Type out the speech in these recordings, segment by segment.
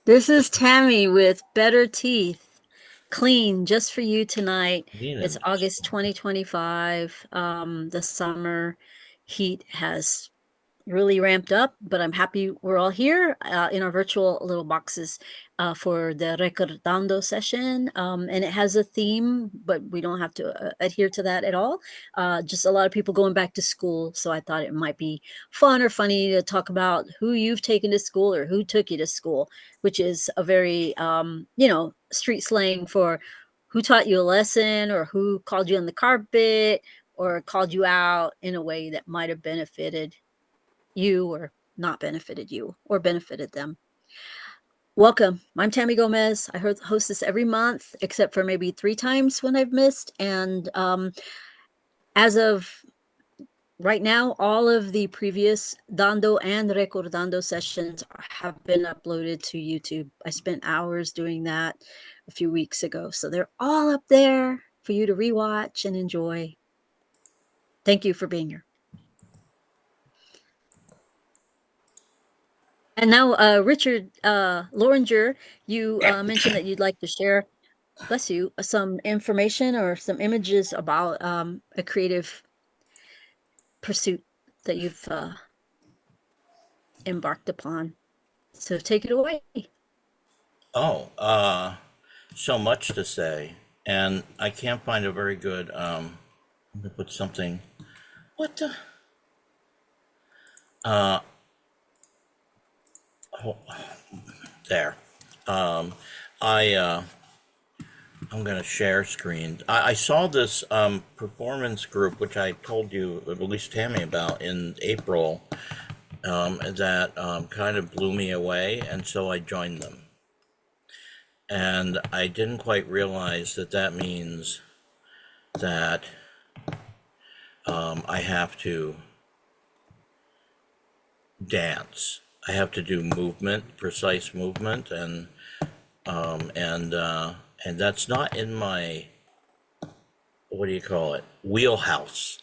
This is Tammy with Better Teeth. Clean just for you tonight. It's Venus. August 2025. The summer heat has really ramped up, but I'm happy we're all here in our virtual little boxes for the Recordando session. And it has a theme, but we don't have to adhere to that at all. Just a lot of people going back to school. So I thought it might be fun or funny to talk about who you've taken to school or who took you to school, which is a very, street slang for who taught you a lesson or who called you on the carpet or called you out in a way that might have benefited you or not benefited you or benefited them. Welcome. I'm Tammy Gomez. I host this every month, except for maybe 3 times when I've missed. And as of right now, all of the previous Dando and Recordando sessions have been uploaded to YouTube. I spent hours doing that a few weeks ago. So they're all up there for you to rewatch and enjoy. Thank you for being here. And now, Richard Loringer, you mentioned that you'd like to share, bless you, some information or some images about a creative pursuit that you've embarked upon. So take it away. Oh, so much to say, and I can't find a very good. I'm gonna put something. What the? Uh, oh, there. Um, I I'm gonna share screen. I saw this performance group, which I told you, at least Tammy, about in April. That kind of blew me away, and so I joined them. And I didn't quite realize that that means that I have to dance. I have to do movement, precise movement, um, and uh, and that's not in my, what do you call it, wheelhouse.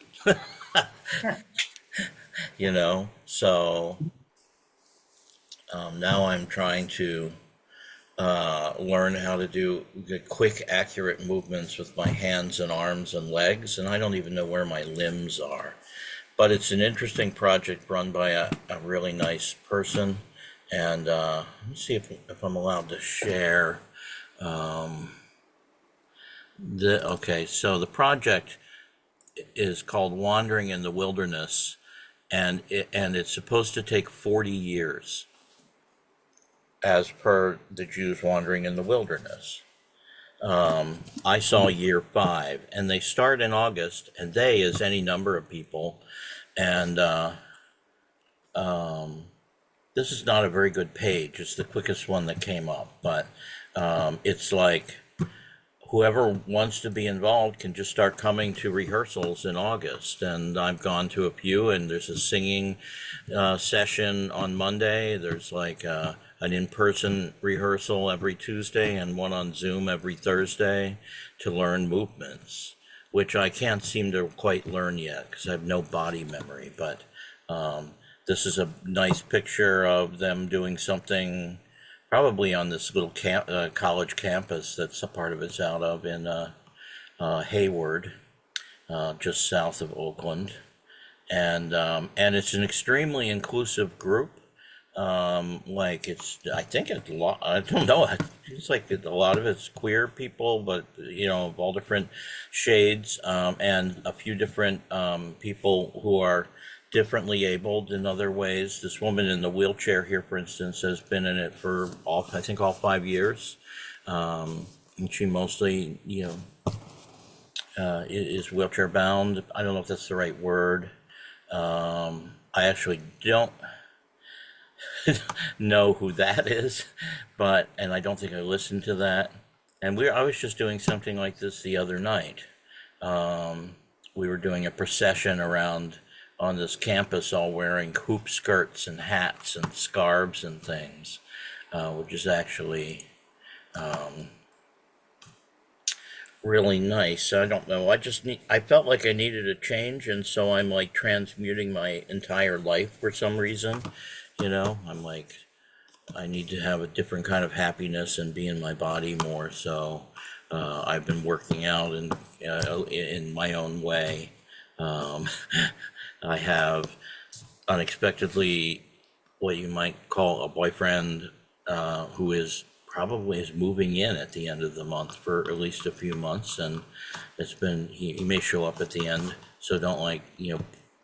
So now I'm trying to learn how to do the quick, accurate movements with my hands and arms and legs, and I don't even know where my limbs are. But it's an interesting project run by a really nice person. And let me see if I'm allowed to share. Um, okay, so the project is called Wandering in the Wilderness, and it's supposed to take 40 years, as per the Jews wandering in the wilderness. I saw year 5, and they start in August, and they is any number of people, and this is not a very good page. It's the quickest one that came up, but it's like whoever wants to be involved can just start coming to rehearsals in August. And I've gone to a few, and there's a singing session on Monday. There's like an in person rehearsal every Tuesday, and one on Zoom every Thursday to learn movements, which I can't seem to quite learn yet because I have no body memory. But um, this is a nice picture of them doing something probably on this little college campus that's a part of it's out of in Hayward, just south of Oakland, and it's an extremely inclusive group. Like I think it's a lot. I don't know. It's like a lot of it's queer people, but of all different shades, and a few different people who are differently abled in other ways. This woman in the wheelchair here, for instance, has been in it for I think all 5 years, and she mostly, is wheelchair bound. I don't know if that's the right word. I actually don't know who that is, and I don't think I listened to that. And I was just doing something like this the other night. We were doing a procession around on this campus, all wearing hoop skirts and hats and scarves and things, which is actually really nice. I don't know. I felt like I needed a change, and so I'm like transmuting my entire life for some reason. I'm like I need to have a different kind of happiness and be in my body more. So I've been working out in my own way. Um, I have unexpectedly what you might call a boyfriend who is probably is moving in at the end of the month for at least a few months, and he may show up at the end. So don't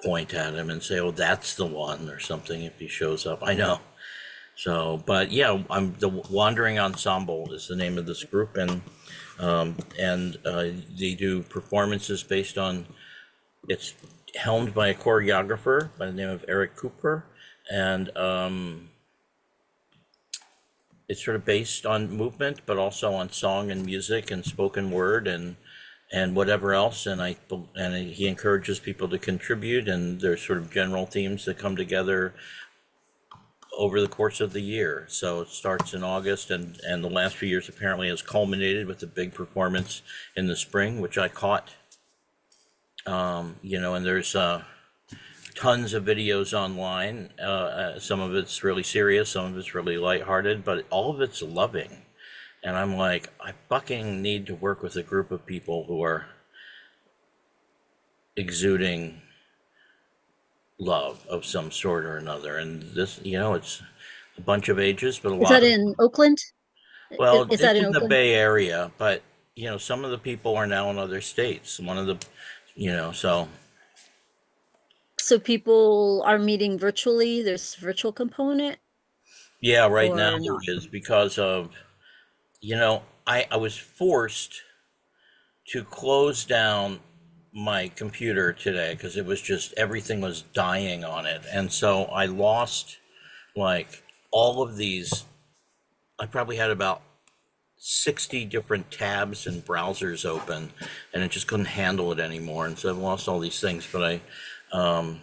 point at him and say, "Oh, that's the one" or something if he shows up. I know. So, but yeah, I'm the Wandering Ensemble is the name of this group, and they do performances based on. It's helmed by a choreographer by the name of Eric Cooper, and it's sort of based on movement, but also on song and music and spoken word and whatever else. And he encourages people to contribute, and there's sort of general themes that come together over the course of the year. So it starts in August, and the last few years apparently has culminated with a big performance in the spring, which I caught. And there's tons of videos online. Some of it's really serious, some of it's really lighthearted, but all of it's loving. And I'm like, I fucking need to work with a group of people who are exuding love of some sort or another. And this, it's a bunch of ages, but a Is lot that of, in Oakland? well, Is that it's in in the Oakland? Bay Area, but, some of the people are now in other states. One of the, so So people are meeting virtually. There's virtual component yeah, right now or there not? is because of, I was forced to close down my computer today because it was just everything was dying on it. And so I lost like all of these. I probably had about 60 different tabs and browsers open, and it just couldn't handle it anymore. And so I've lost all these things, but the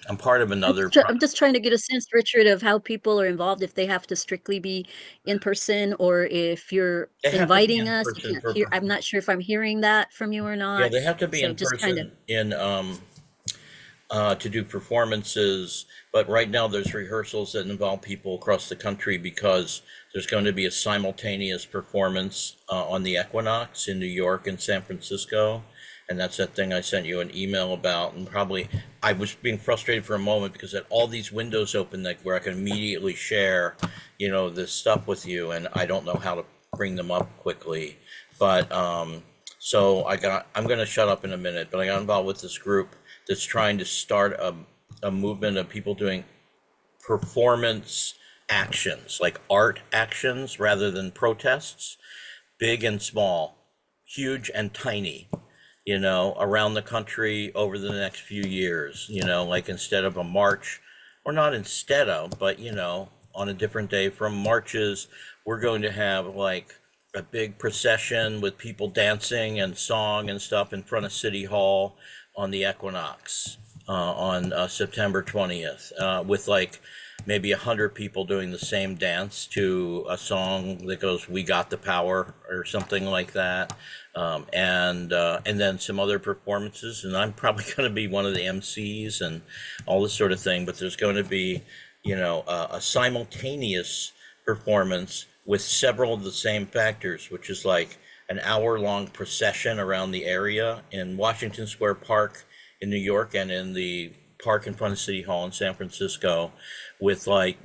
I'm part of another I'm just trying to get a sense, Richard, of how people are involved, if they have to strictly be in person or if you're they have to be inviting in us. I person can't for, hear. I'm not sure if I'm hearing that from you or yeah, not. they have to be So in just trying to. person to do performances, but right now there's rehearsals that involve people across the country because there's going to be a simultaneous performance on the Equinox in New York and San Francisco. And that's that thing I sent you an email about. And probably I was being frustrated for a moment because I had all these windows open where I could immediately share, this stuff with you, and I don't know how to bring them up quickly. But so I'm going to shut up in a minute, but I got involved with this group that's trying to start a movement of people doing performance actions, like art actions rather than protests, big and small, huge and tiny, around the country over the next few years, like instead of a march, or not instead of, but, on a different day from marches, we're going to have like a big procession with people dancing and song and stuff in front of City Hall on the Equinox on September 20th, with like maybe 100 people doing the same dance to a song that goes "We Got the Power" or something like that, and then some other performances. And I'm probably going to be one of the MCs and all this sort of thing. But there's going to be, a simultaneous performance with several of the same factors, which is like an hour-long procession around the area in Washington Square Park in New York and in the park in front of City Hall in San Francisco, with like,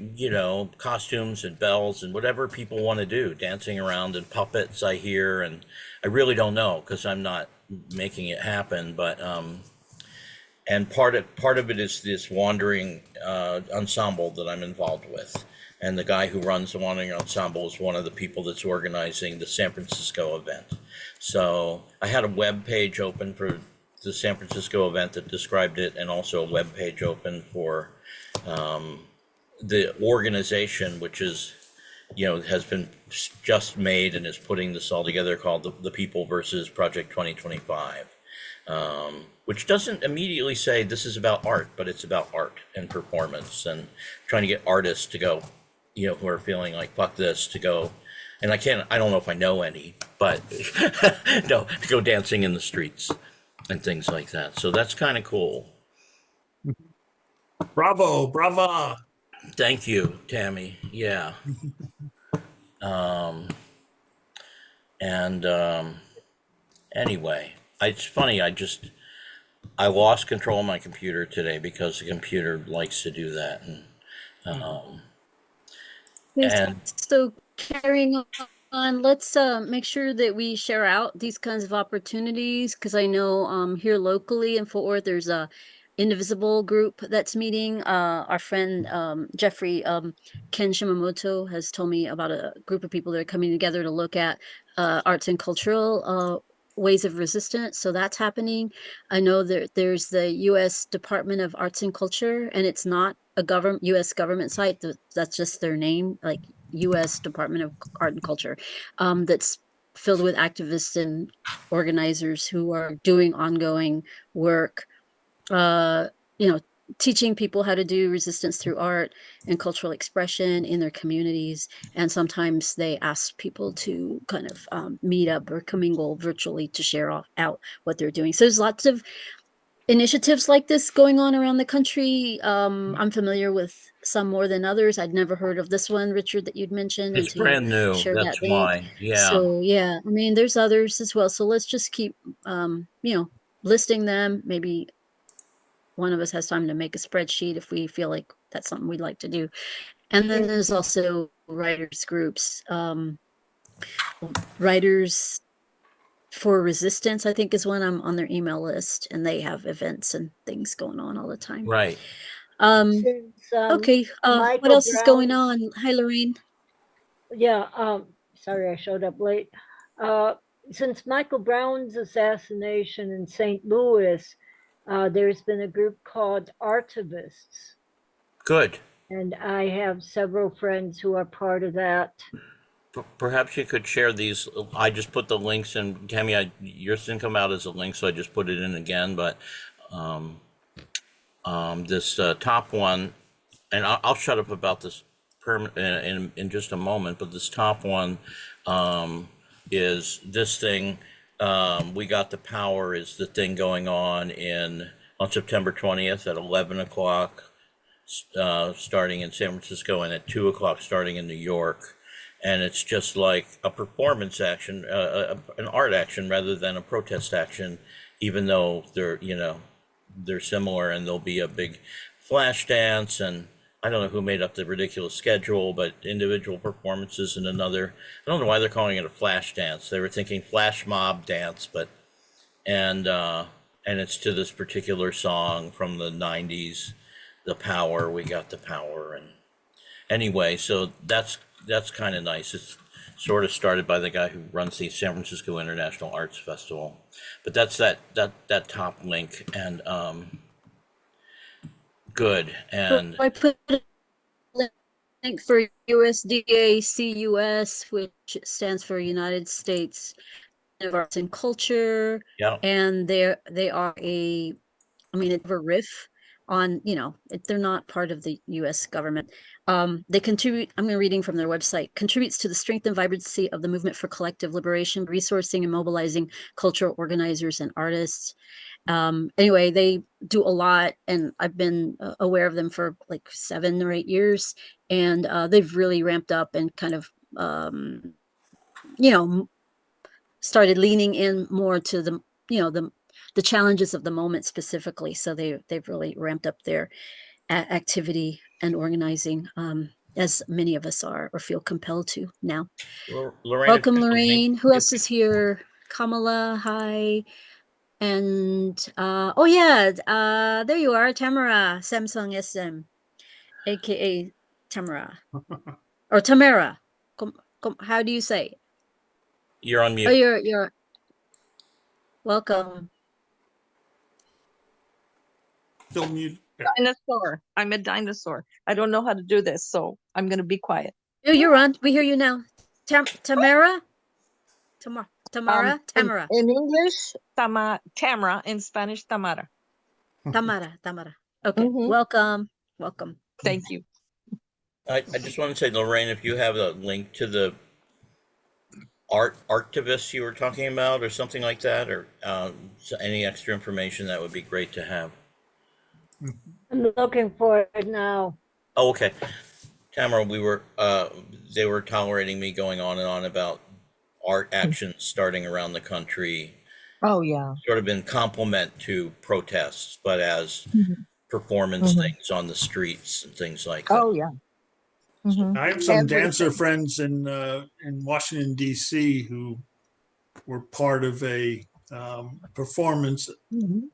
costumes and bells and whatever people want to do, dancing around and puppets I hear. And I really don't know because I'm not making it happen, but and part of it is this wandering ensemble that I'm involved with. And the guy who runs the Wandering Ensemble is one of the people that's organizing the San Francisco event. So I had a web page open for the San Francisco event that described it, and also a web page open for the organization, which is, has been just made and is putting this all together, called the People versus Project 2025, which doesn't immediately say this is about art, but it's about art and performance and trying to get artists to go, who are feeling like fuck this, to go. And I don't know if I know any, but no, to go dancing in the streets and things like that. So that's kind of cool. Bravo, brava. Thank you, Tammy. Yeah. Um, and anyway, it's funny. I lost control of my computer today because the computer likes to do that, um, Okay, and so carrying on, let's make sure that we share out these kinds of opportunities because I know here locally in Fort Worth there's a Indivisible group that's meeting. Our friend Jeffrey Ken Shimamoto has told me about a group of people that are coming together to look at arts and cultural ways of resistance. So that's happening. I know there's the U.S. Department of Arts and Culture, and it's not a government U.S. government site. That's just their name, like U.S. Department of Art and Culture. That's filled with activists and organizers who are doing ongoing work. Uh, you know, teaching people how to do resistance through art and cultural expression in their communities. And sometimes they ask people to kind of meet up or commingle virtually to share out what they're doing. So there's lots of initiatives like this going on around the country. I'm familiar with some more than others. I'd never heard of this one, Richard, that you'd mentioned it's until you brand new. shared that That's link. why. Yeah. So yeah, I mean, there's others as well. So let's just keep, listing them. Maybe one of us has time to make a spreadsheet if we feel like that's something we'd like to do. And then there's also writers groups, writers for resistance, I think is one. I'm on their email list, and they have events and things going on all the time. Right. Since Okay, what Michael else is going Brown's, on? Hi, Lorraine. yeah, sorry I showed up late. Uh, since Michael Brown's assassination in St. Louis, there's been a group called Artivists, Good. and I have several friends who are part of that. Perhaps you could share these. I just put the links in. Tammy, yours didn't come out as a link, so I just put it in again. But um, this top one, and I'll shut up about this in just a moment. But this top one is this thing. We got the power is the thing going on September 20th at 11 o'clock, starting in San Francisco, and at 2 o'clock starting in New York. And it's just like a performance action, an art action rather than a protest action, even though they're similar. And there'll be a big flash dance, and I don't know who made up the ridiculous schedule, but individual performances and another. I don't know why they're calling it a flash dance. They were thinking flash mob dance, but and uh, and it's to this particular song from the '90s, "The Power." We got the power, and anyway, so that's kind of nice. It's sort of started by the guy who runs the San Francisco International Arts Festival, but that's that top link, and good. And I put a link for USDACUS, which stands for United States of Arts and Culture, yeah, and they are it's a riff on, they're not part of the US government. They contribute, I'm reading from their website, contributes to the strength and vibrancy of the movement for collective liberation, resourcing and mobilizing cultural organizers and artists. Anyway, they do a lot, and I've been aware of them for like 7 or 8 years, and they've really ramped up and kind of, you know, started leaning in more to the challenges of the moment specifically. So they've really ramped up their activity and organizing, as many of us are or feel compelled to now. Lorraine, if Welcome, you have a link, Lorraine. Who if else is here? Kamala, hi. And oh yeah, there you are, Tamara, Samsung SM, aka Tamara or Tamara. How do you say it? you're on Oh, mute. you're welcome. Still mute. Dinosaur. I'm a dinosaur. I don't know how to do this, so I'm going to be quiet. No, you're on. We hear you now. Tamara? Tamara? Tamara. In English, Tamara. In Spanish, Tamara. Tamara. Okay. Mhm. Welcome. Welcome. Thank you. I just want to say, Lorraine, if you have a link to the artivists you were talking about, or something like that, or any extra information, that would be great to have. I'm looking for it now. Oh, okay. Tamara, they were tolerating me going on and on about art actions starting around the country, Oh, yeah. sort of in complement to protests, but as Mhm. performance Mhm. things on the streets and things like that. Oh, yeah. Mhm. I have some dancer Everything. friends in Washington D.C. who were part of a performance Mhm.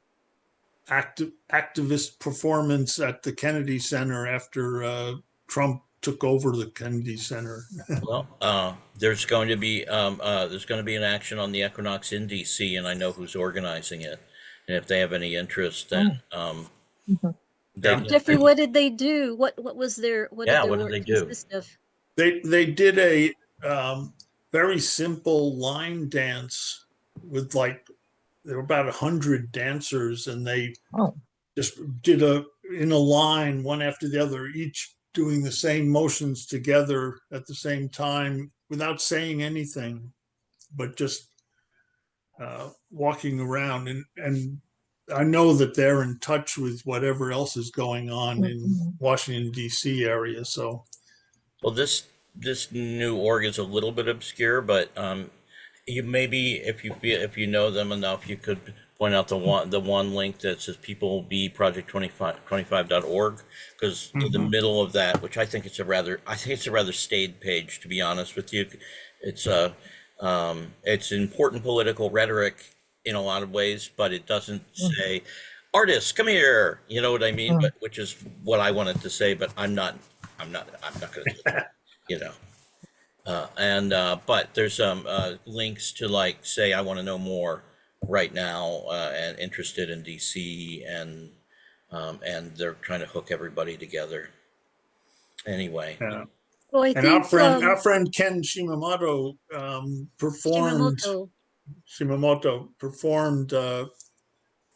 activist performance at the Kennedy Center after Trump took over the Kennedy Center. Well, there's going to be an action on the Equinox in DC, and I know who's organizing it. And if they have any interest, then Oh. Mhm. they Yeah, can. Jeffrey, what did they do? What did Yeah, their what did work they do? consist of? they did a very simple line dance with like there were about 100 dancers, and they Oh. just did in a line, one after the other, each doing the same motions together at the same time without saying anything, but just walking around. And I know that they're in touch with whatever else is going on in Mhm. Washington D.C. area. So Well, this new org is a little bit obscure, but you maybe if you know them enough, you could point out the one link that says peoplebproject 25.org, because in the mhm. middle of that, which I think it's a rather staid page, to be honest with you. It's it's important political rhetoric in a lot of ways, but it doesn't Mhm. say artists come here. You know what I mean? Mhm. But which is what I wanted to say, but I'm not going to do that. You know. And but there's some links to, like, say I want to know more right now, and interested in DC, and they're trying to hook everybody together. Anyway, Yeah. Well, I And our think friend Ken Shimamoto Shimamoto. performed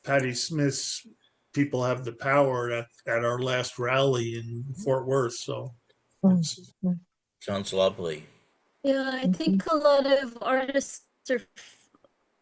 Patti Smith's "People Have the Power" at our last rally in Fort Worth. So it's Mhm. sounds lovely. Yeah, I Mhm. think a lot of artists are,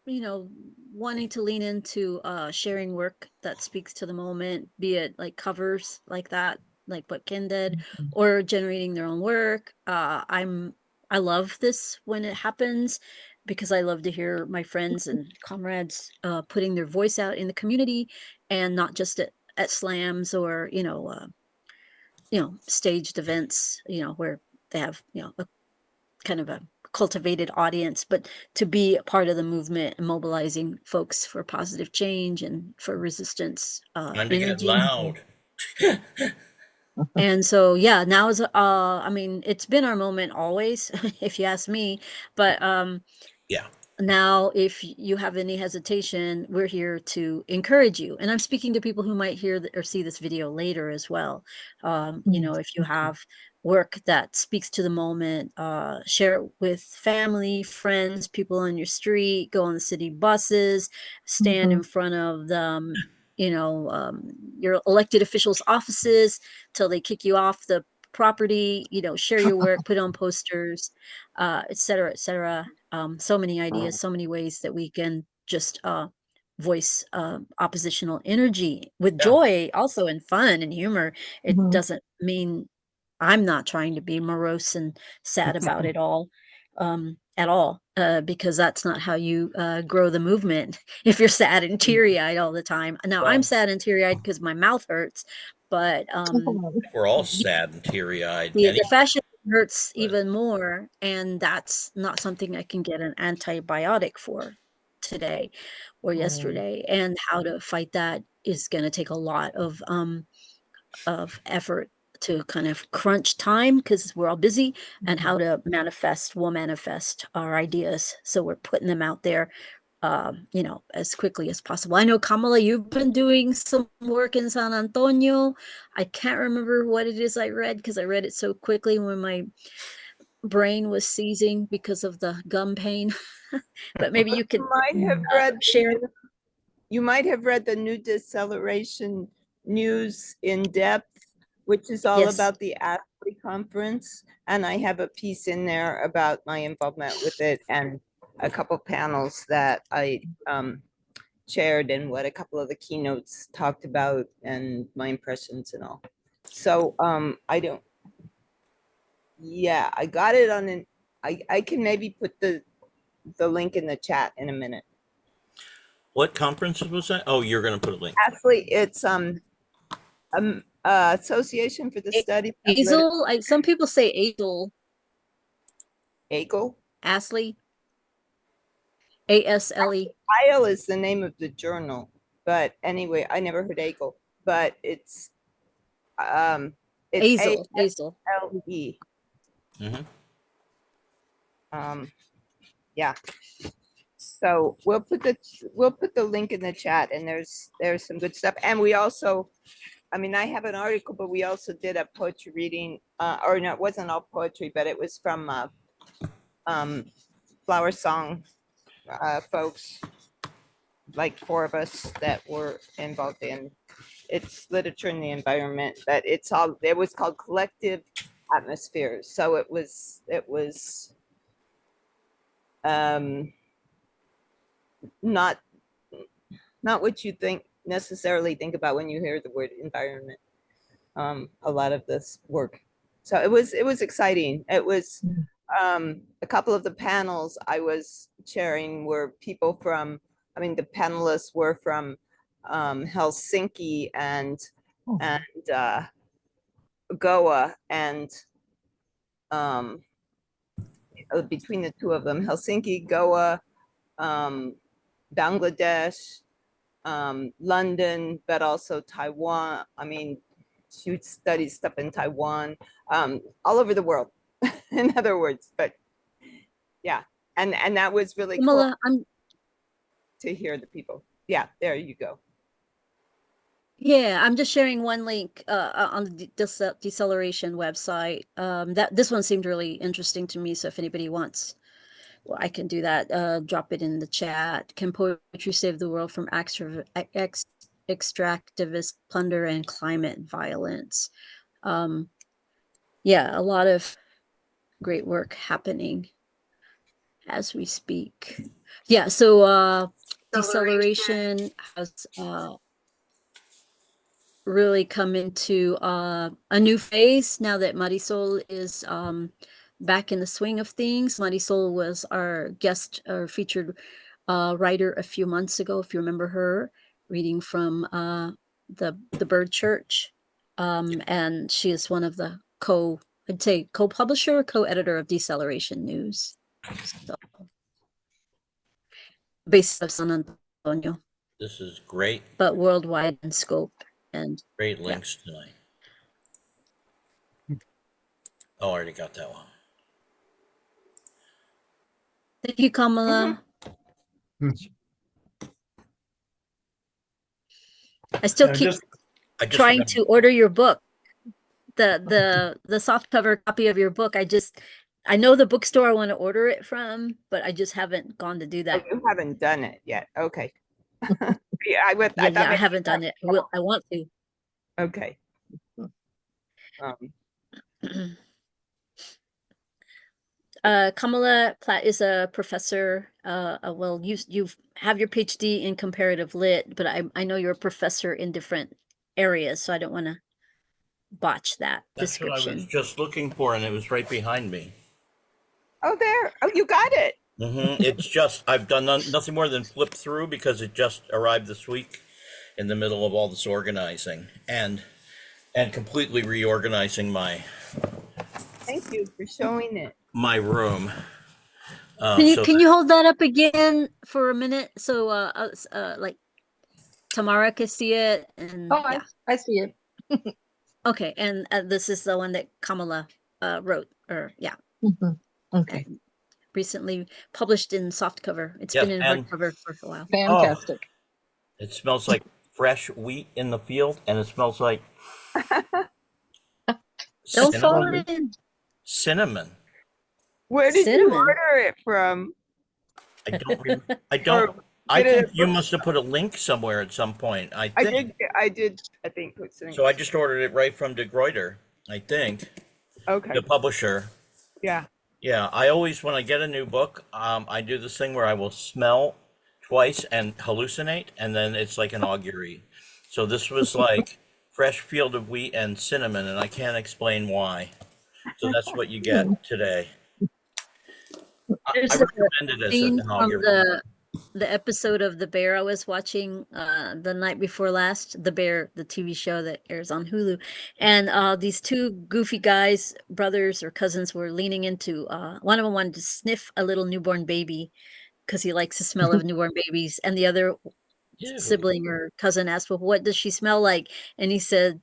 you know, wanting to lean into sharing work that speaks to the moment, be it like covers like that, like what Ken did, Mhm. or generating their own work. I love this when it happens because I love to hear my friends and comrades putting their voice out in the community, and not just at slams or staged events, where they have a kind of a cultivated audience, but to be a part of the movement and mobilizing folks for positive change and for resistance Time to get energy. loud. And so, yeah, now is I mean, it's been our moment always, if you ask me, but Yeah. now if you have any hesitation, we're here to encourage you. And I'm speaking to people who might hear or see this video later as well. If you have work that speaks to the moment, share it with family, friends, people on your street, go on the city buses, stand Mhm. in front of them, your elected officials' offices till they kick you off the property, share your work, put on posters, et cetera, et cetera. So many ideas, so many ways that we can just voice oppositional energy with Yeah. joy, also in fun and humor. It Mhm. doesn't mean I'm not trying to be morose and sad about it all, at all, because that's not how you grow the movement. If you're sad and teary eyed all the time. Now I'm Well, sad and teary eyed because my mouth hurts, but we're all sad and teary eyed the anyway. fashion hurts But even more, and that's not something I can get an antibiotic for today or Oh. yesterday, and how to fight that is gonna take a lot of effort to kind of crunch time because 'cause we're all busy, and how to we'll manifest our ideas, so we're putting them out there, as quickly as possible. I know, Kamala, you've been doing some work in San Antonio. I can't remember what it is I read because I read it so quickly when my brain was seizing because of the gum pain. But maybe you could Might have Mhm. read share. you might have read the new deceleration news in depth, which is all Yes. about the Ashley conference. And I have a piece in there about my involvement with it and a couple panels that I chaired and what a couple of the keynotes talked about and my impressions and all. So I don't. Yeah, I got it on an. I can maybe put the link in the chat in a minute. What conference was that? Oh, you're going to put a link. Actually, it's Association for the Study of Hazel, some people say Hazel. AGLE. Astley. ASLE. IL is the name of the journal, but anyway, I never heard AGLE, but it's Hazel. ASLE. Mm-hmm. Yeah. So we'll put the link in the chat, and there's some good stuff. And we also, I mean, I have an article, but we also did a poetry reading, or no, it wasn't all poetry, but it was from Flower Song folks, like 4 of us that were involved in. It's literature in the environment, but it was called Collective Atmospheres. So it was not what you necessarily think about when you hear the word environment. A lot of this work. So it was exciting. It was a couple of the panels I was chairing were people from, I mean, the panelists were from Helsinki and Goa, and between the 2 of them, Helsinki, Goa, Bangladesh, London, but also Taiwan. I mean, she studies stuff in Taiwan, all over the world, in other words. But yeah, and that was really cool to hear the people. Yeah, there you go. Yeah, I'm just sharing one link on the deceleration website. This one seemed really interesting to me. So if anybody wants, well, I can do that. Drop it in the chat. Can poetry save the world from extractivist plunder and climate violence? Yeah, a lot of great work happening as we speak. Yeah, so deceleration has really come into a new phase now that Marisol is back in the swing of things. Marisol was our guest or featured writer a few months ago, if you remember her, reading from the Bird Church. And she is one of the co-publisher, co-editor of Deceleration News. So, based out of San Antonio. This is great. But worldwide in scope. And great links tonight. Oh, I already got that one. Thank you, Kamala. I still keep trying to order your book. The softcover copy of your book. I know the bookstore I want to order it from, but I just haven't gone to do that. Oh, you haven't done it yet. Okay. I haven't done it. I want to. Okay. Kamala Platt is a professor. Well, you have your PhD in comparative lit, but I know you're a professor in different areas, so I don't want to botch that description. That's what I was just looking for, and it was right behind me. Oh, there. Oh, you got it. It's just, I've done nothing more than flip through because it just arrived this week in the middle of all this organizing and completely reorganizing my. Thank you for showing it. My room. Can you hold that up again for a minute so like Tamara can see it? And I see it. Okay, and this is the one that Kamala wrote, or Okay. and recently published in softcover. It's been in hardcover for a while. Fantastic. It smells like fresh wheat in the field, and it smells like Don't fall in. Cinnamon. Where did you order it from? I don't. I think you must have put a link somewhere at some point. I did. I think put something. So I just ordered it right from De Gruyter, I think. Okay. The publisher. Yeah. Yeah. I always, when I get a new book, I do this thing where I will smell twice and hallucinate, and then it's like an augury. So this was like fresh field of wheat and cinnamon, and I can't explain why. So that's what you get today. I There's a recommend it as scene a from hog. the episode of The Bear I was watching the night before last, The Bear, the TV show that airs on Hulu. And these two goofy guys, brothers or cousins, were leaning into one of them wanted to sniff a little newborn baby because he likes the smell of newborn babies, and the other Ew. sibling or cousin asked, well, what does she smell like? And he said,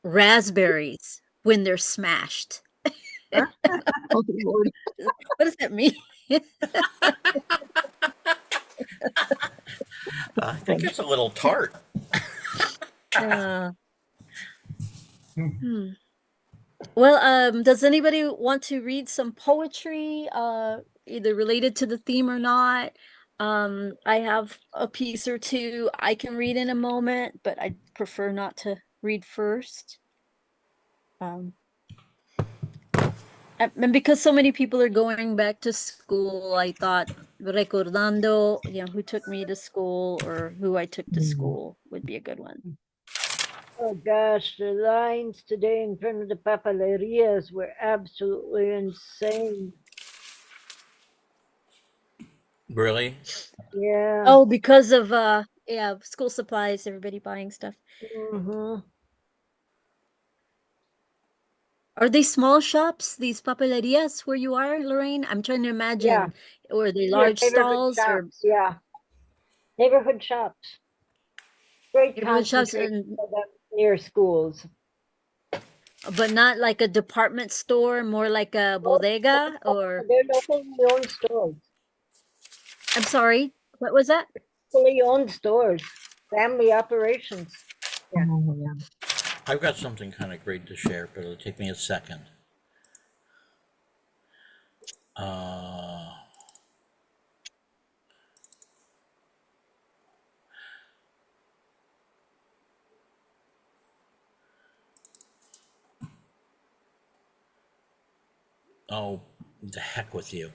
raspberries when they're smashed. Oh, Lord. What does that mean? I think it's a little tart. Uh, hmm. Well, does anybody want to read some poetry, either related to the theme or not? I have a piece or two I can read in a moment, but I prefer not to read first. And because so many people are going back to school, I thought Recordando, who took me to school or who I took to school would be a good one. Oh gosh, the lines today in front of the papelerias were absolutely insane. Really? Yeah. Oh, because of school supplies, everybody buying stuff. Mm-hmm. Are they small shops, these papelerias where you are, Lorraine? I'm trying to imagine. Yeah. Or are they Yeah, large neighborhood stalls or shops. Yeah. Neighborhood shops. Great neighborhood shops, concentration for them near schools. but not like a department store, more like a bodega or They're locally owned stores. I'm sorry, what was that? Locally owned stores. Family operations. Yeah. Oh, yeah. I've got something kind of great to share, but it'll take me a second. Oh, the heck with you.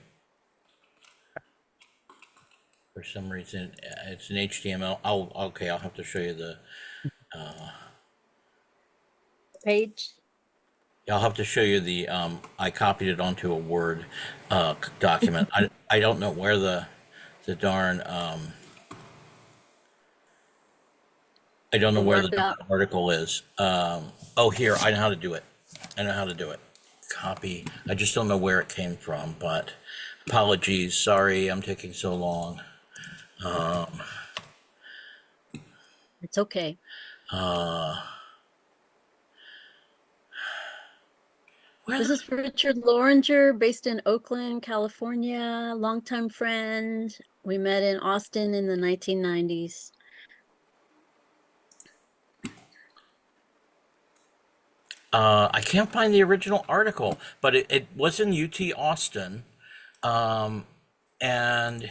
For some reason, it's an HTML. Oh, okay, I'll have to show you the, Page? I'll have to show you the, I copied it onto a Word document. I don't know where the darn, I don't know where the darn article is. Oh, here, I know how to do it. I know how to do it. Copy. I just don't know where it came from, but apologies. Sorry, I'm taking so long. It's okay. This is Richard Loringer, based in Oakland, California, longtime friend. We met in Austin in the 1990s. I can't find the original article, but it was in UT Austin. And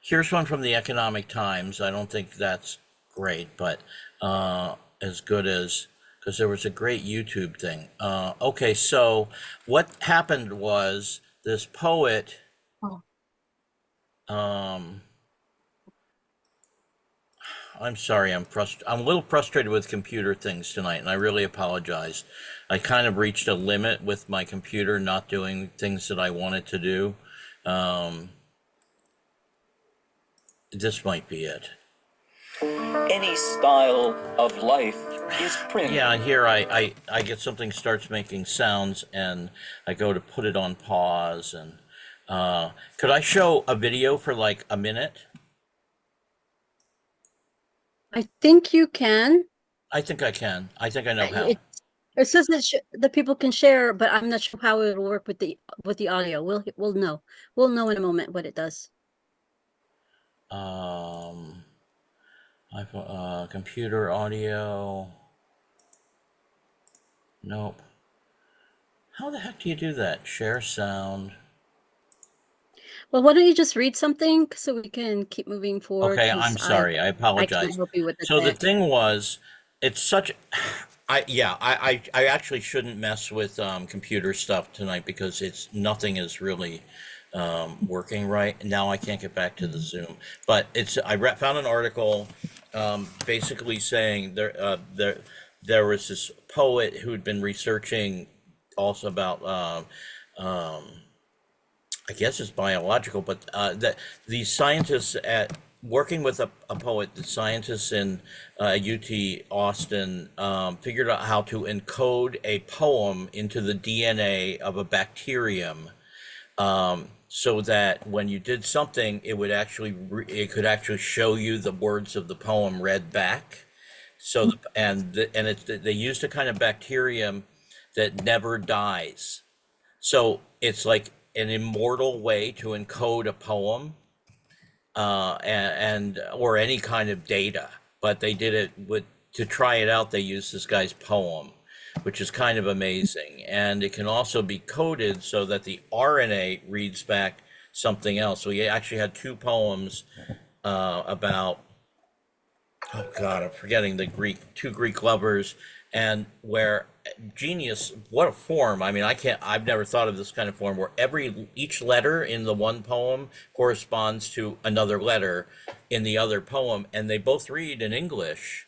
here's one from the Economic Times. I don't think that's great, but as good as, because there was a great YouTube thing. Okay, so what happened was this poet, I'm sorry, I'm a little frustrated with computer things tonight, and I really apologize. I kind of reached a limit with my computer not doing things that I wanted to do. This might be it. Any style of life is primitive. Yeah, and here I get something starts making sounds, and I go to put it on pause, and could I show a video for like a minute? I think you can. I think I can. I think I know how. It says that people can share, but I'm not sure how it will work with the audio. We'll know. We'll know in a moment what it does. Computer audio. Nope. How the heck do you do that? Share sound. Well, why don't you just read something so we can keep moving forward? Okay, I'm sorry. I I apologize. can't help you with the So the tech. thing was, it's such. I actually shouldn't mess with computer stuff tonight because nothing is really working right. Now I can't get back to the Zoom, but I found an article basically saying there was this poet who'd been researching also about I guess it's biological, but that these scientists at working with a poet, the scientists in UT Austin figured out how to encode a poem into the DNA of a bacterium, so that when you did something, it would actually it could actually show you the words of the poem read back. So and it's they used a kind of bacterium that never dies. So it's like an immortal way to encode a poem, and or any kind of data. But they did it with to try it out. They used this guy's poem, which is kind of amazing. And it can also be coded so that the RNA reads back something else. So he actually had two poems about, oh God, I'm forgetting the two Greek lovers, and where genius, what a form. I mean, I've never thought of this kind of form where each letter in the one poem corresponds to another letter in the other poem, and they both read in English.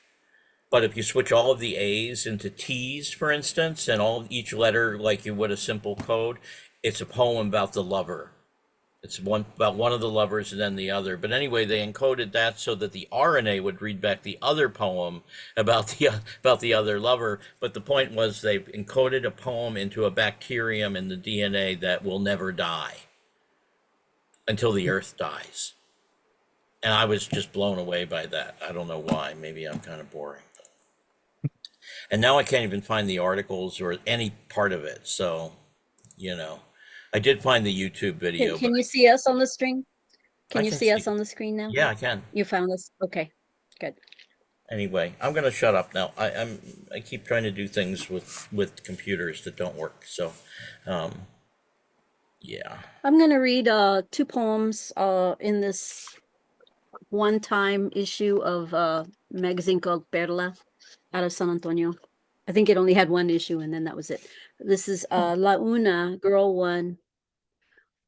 But if you switch all of the A's into T's, for instance, and each letter like you would a simple code, it's a poem about the lover. It's about one of the lovers and then the other. But anyway, they encoded that so that the RNA would read back the other poem about the other lover. But the point was they encoded a poem into a bacterium in the DNA that will never die until the Earth dies. And I was just blown away by that. I don't know why. Maybe I'm kind of boring. And now I can't even find the articles or any part of it. So, I did find the YouTube video. Can you see us on the screen? I Can you can see us see- on the screen now? Yeah, I can. You found us? Okay, good. Anyway, I'm gonna shut up now. I keep trying to do things with computers that don't work. So, yeah. I'm gonna read two poems in this one-time issue of a magazine called Perla out of San Antonio. I think it only had one issue and then that was it. This is La Una, girl one.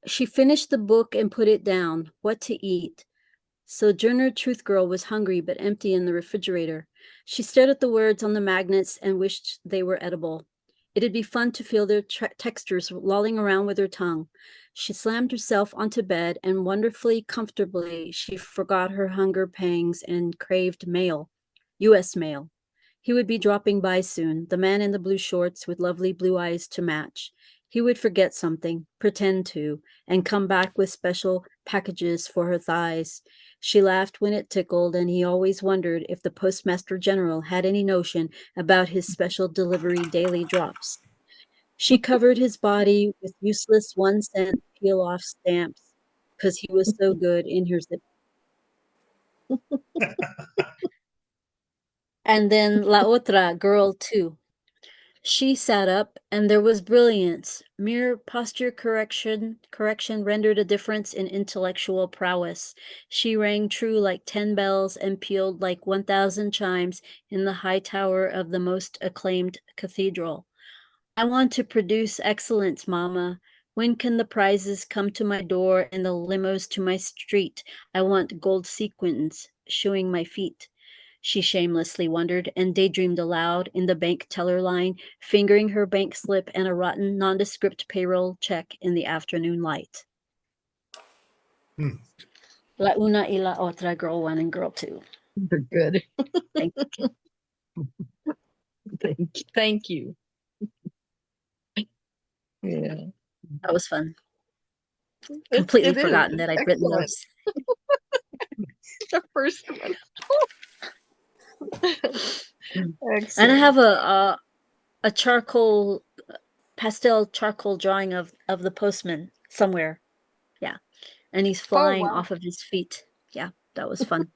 She finished the book and put it down. What to eat? Sojourner Truth Girl was hungry but empty in the refrigerator. She stared at the words on the magnets and wished they were edible. It'd be fun to feel their textures lolling around with her tongue. She slammed herself onto bed and wonderfully comfortably she forgot her hunger pangs and craved mail. U.S. mail. He would be dropping by soon, the man in the blue shorts with lovely blue eyes to match. He would forget something, pretend to, and come back with special packages for her thighs. She laughed when it tickled, and he always wondered if the Postmaster General had any notion about his special delivery daily drops. She covered his body with useless 1-cent peel-off stamps because he was so good in her zip. And then La Otra, girl 2. She sat up, and there was brilliance. Mere posture correction rendered a difference in intellectual prowess. She rang true like 10 bells and pealed like 1,000 chimes in the high tower of the most acclaimed cathedral. I want to produce excellence, Mama. When can the prizes come to my door and the limos to my street? I want gold sequins shoeing my feet. She shamelessly wondered and daydreamed aloud in the bank teller line, fingering her bank slip and a rotten, nondescript payroll check in the afternoon light. La una y la otra, girl 1 and girl 2. They're good. Thank you. Thank you. Yeah. That was fun. Completely it is. forgotten that I'd written Excellent. those. The first one. Excellent. And I have a charcoal, pastel charcoal drawing of the postman somewhere. Yeah. And he's flying wow. off of his feet. Yeah, that was fun.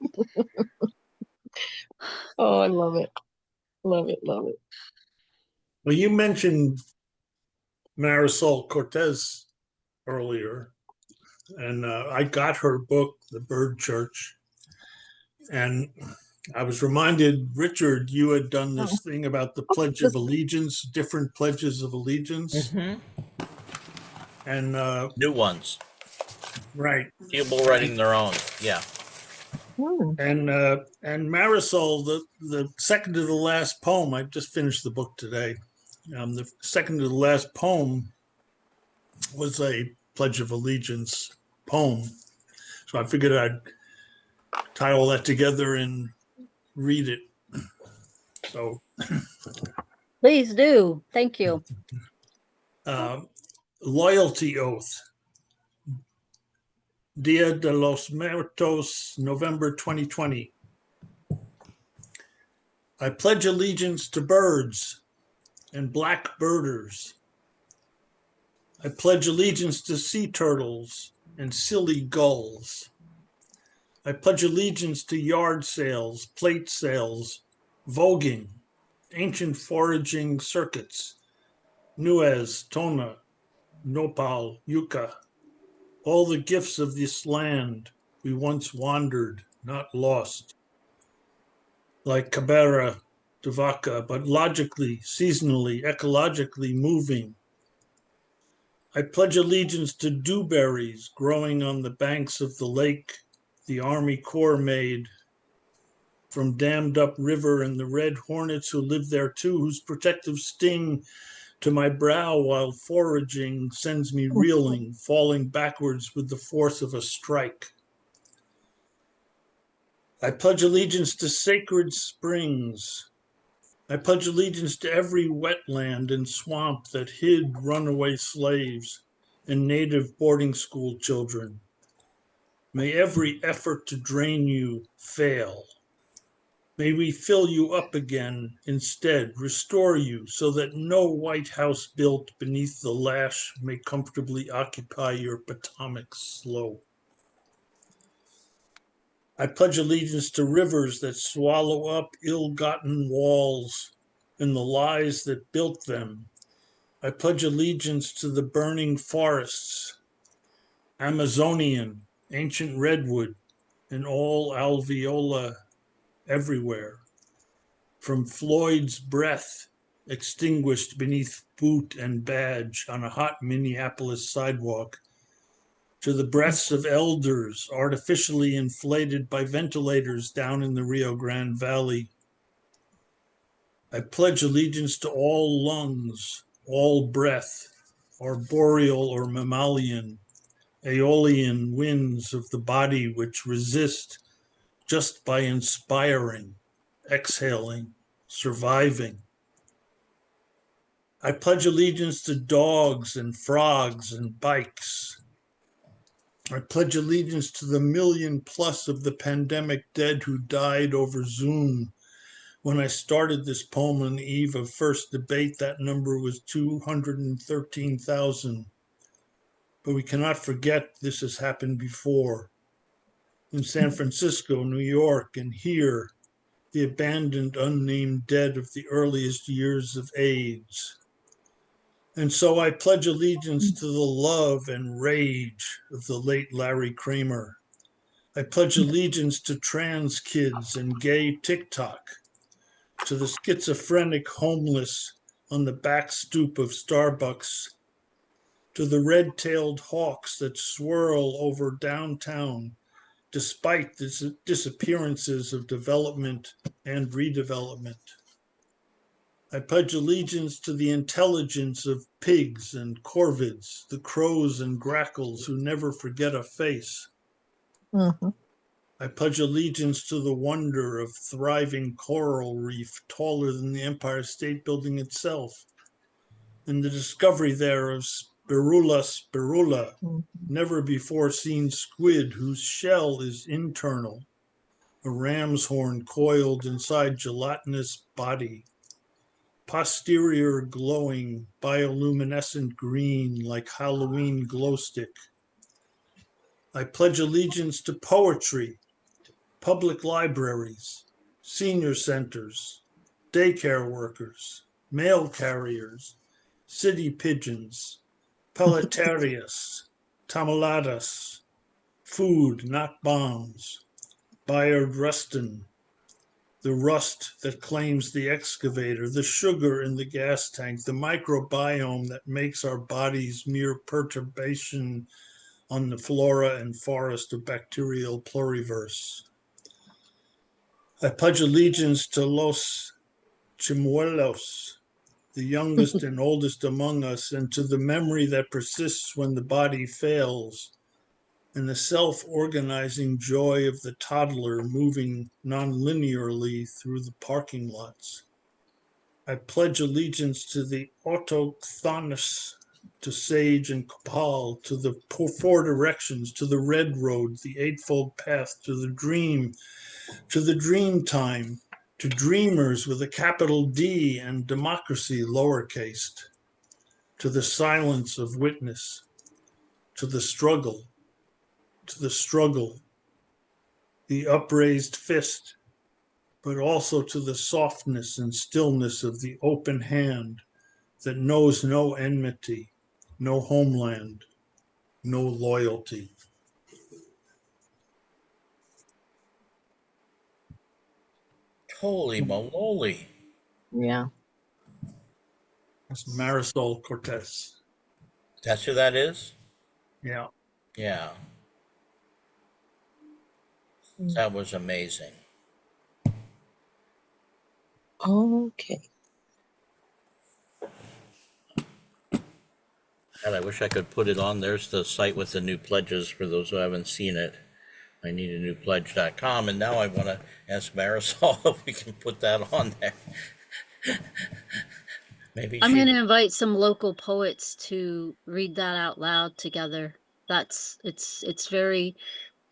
Oh, I love it. Love it. Love it. Well, you mentioned Marisol Cortez earlier, and I got her book, The Bird Church, and I was reminded, Richard, you had done this thing about the Pledge of Allegiance, different pledges of allegiance, and New ones. right, People writing their own. Yeah. And Marisol, the second to the last poem, I just finished the book today. The second to the last poem was a Pledge of Allegiance poem. So I figured I'd tie all that together and read it. So Please do. Thank you. Loyalty Oath. Dia de los Muertos, November 2020. I pledge allegiance to birds and black birders. I pledge allegiance to sea turtles and silly gulls. I pledge allegiance to yard sales, plate sales, voguing, ancient foraging circuits, nuez, tona, nopal, yucca, all the gifts of this land we once wandered, not lost. Like Cabrera de Vaca, but logically, seasonally, ecologically moving. I pledge allegiance to dewberries growing on the banks of the lake the Army Corps made from dammed up river and the red hornets who live there too, whose protective sting to my brow while foraging sends me reeling, falling backwards with the force of a strike. I pledge allegiance to sacred springs. I pledge allegiance to every wetland and swamp that hid runaway slaves and native boarding school children. May every effort to drain you fail. May we fill you up again instead, restore you so that no White House built beneath the lash may comfortably occupy your Potomac slope. I pledge allegiance to rivers that swallow up ill-gotten walls and the lies that built them. I pledge allegiance to the burning forests, Amazonian, ancient redwood, and all alveola everywhere. From Floyd's breath extinguished beneath boot and badge on a hot Minneapolis sidewalk, to the breaths of elders artificially inflated by ventilators down in the Rio Grande Valley. I pledge allegiance to all lungs, all breath, arboreal or mammalian, aeolian winds of the body which resist just by inspiring, exhaling, surviving. I pledge allegiance to dogs and frogs and bikes. I pledge allegiance to the 1 million plus of the pandemic dead who died over Zoom. When I started this poem on the eve of first debate, that number was 213,000. But we cannot forget this has happened before. In San Francisco, New York, and here, the abandoned, unnamed dead of the earliest years of AIDS. And so I pledge allegiance to the love and rage of the late Larry Kramer. I pledge allegiance to trans kids and gay TikTok, to the schizophrenic homeless on the back stoop of Starbucks, to the red-tailed hawks that swirl over downtown despite the disappearances of development and redevelopment. I pledge allegiance to the intelligence of pigs and corvids, the crows and grackles who never forget a face. I pledge allegiance to the wonder of thriving coral reef taller than the Empire State Building itself, and the discovery there of Spirula spirula, never before seen squid whose shell is internal, a ram's horn coiled inside gelatinous body. Posterior glowing bioluminescent green like Halloween glow stick. I pledge allegiance to poetry, public libraries, senior centers, daycare workers, mail carriers, city pigeons, pelletarias, tamaladas, food, not bombs, Bayard Rustin, the rust that claims the excavator, the sugar in the gas tank, the microbiome that makes our bodies mere perturbation on the flora and forest of bacterial pluriverse. I pledge allegiance to Los Chimuelos, the youngest and oldest among us, and to the memory that persists when the body fails, and the self-organizing joy of the toddler moving non-linearly through the parking lots. I pledge allegiance to the autochthonous, to Sage and Copal, to the four directions, to the red road, the eightfold path, to the dream time, to dreamers with a capital D and democracy lowercased, to the silence of witness, to the struggle, the upraised fist, but also to the softness and stillness of the open hand that knows no enmity, no homeland, no loyalty. Holy moly. Yeah. That's Marisol Cortez. That's who that is? Yeah. Yeah. That was amazing. Okay. And I wish I could put it on. There's the site with the new pledges for those who haven't seen it. I need a new pledge.com. And now I want to ask Marisol if we can put that on there. Maybe I'm she. going to invite some local poets to read that out loud together. It's very,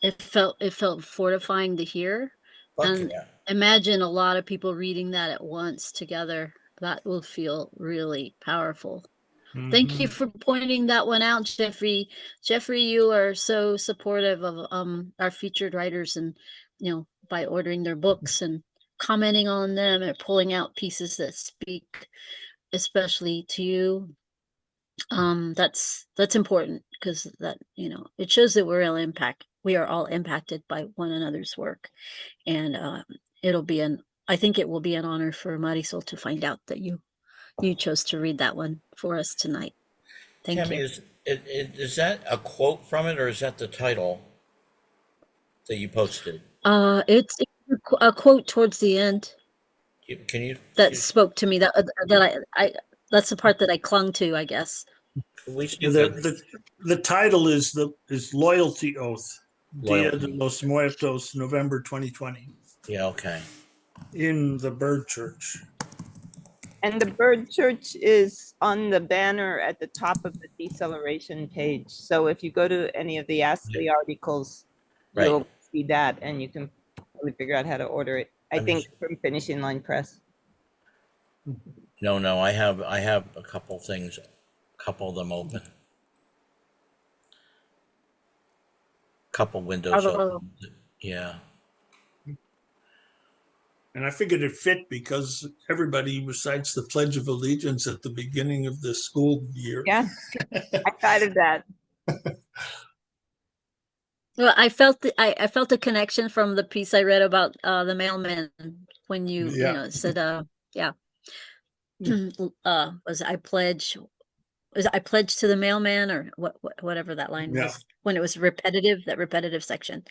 it felt fortifying to hear. Fuck And yeah. imagine a lot of people reading that at once together. That will feel really powerful. Thank you for pointing that one out, Jeffrey. Jeffrey, you are so supportive of our featured writers, and by ordering their books and commenting on them and pulling out pieces that speak especially to you. That's important, because that it shows that we are all impacted by one another's work. And I think it will be an honor for Marisol to find out that you chose to read that one for us tonight. Thank Tammy, you. is that a quote from it, or is that the title that you posted? It's a quote towards the end Can you? that spoke to me, that I that's the part that I clung to, I guess. Can we see The title is Loyalty Oath, Dia de loyalty? los Muertos, November 2020, Yeah, okay. in the Bird Church. And the Bird Church is on the banner at the top of the deceleration page. So if you go to any of the Ask the articles, Right. you'll see that, and you can probably figure out how to order it. I I'm think just- from Finishing Line Press. No, I have a couple things, a couple of them open. Couple windows open. Yeah. And I figured it fit because everybody recites the Pledge of Allegiance at the beginning of the school year. Yeah, I thought of that. Well, I felt a connection from the piece I read about the mailman, when you said yeah. Was I pledge to the mailman, or whatever that line was, when it was repetitive, that repetitive section.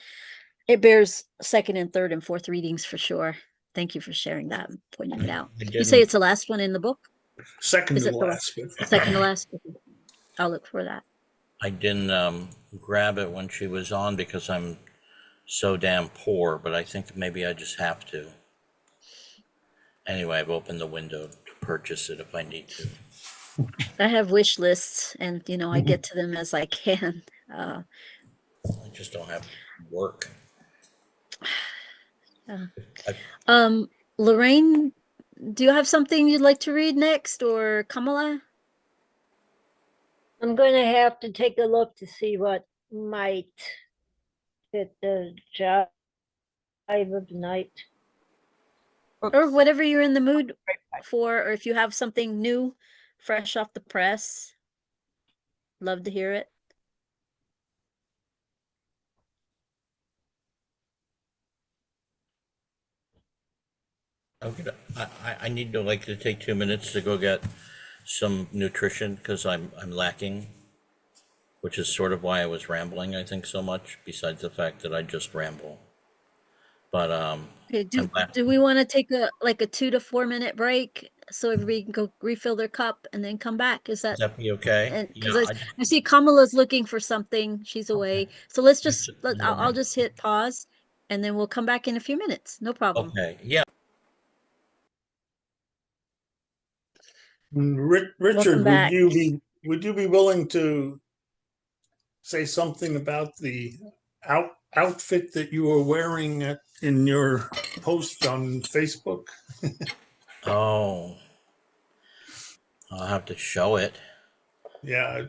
It bears second and third and fourth readings for sure. Thank you for sharing that and pointing it out. You say it's the last one in the book? Second Is to it the last. second to last? I'll look for that. I didn't grab it when she was on because I'm so damn poor, but I think maybe I just have to. Anyway, I've opened the window to purchase it if I need to. I have wish lists, and I get to them as I can. I just don't have work. Lorraine, do you have something you'd like to read next, or Kamala? I'm going to have to take a look to see what might fit the jive of the night. Or whatever you're in the mood for, or if you have something new, fresh off the press. Love to hear it. Okay, I need to take 2 minutes to go get some nutrition because I'm lacking, which is sort of why I was rambling, I think, so much, besides the fact that I just ramble. But Okay, I'm glad- do we want to take a 2 to 4 minute break so everybody can go refill their cup and then come back? Is Would that, that be okay? and Yeah, because I see Kamala's looking for something. She's away. So let's just I'll just hit pause and then we'll come back in a few minutes. No problem. okay, yeah. Richard, Welcome back. would you be willing to say something about the outfit that you were wearing in your post on Facebook? Oh, I'll have to show it. Yeah,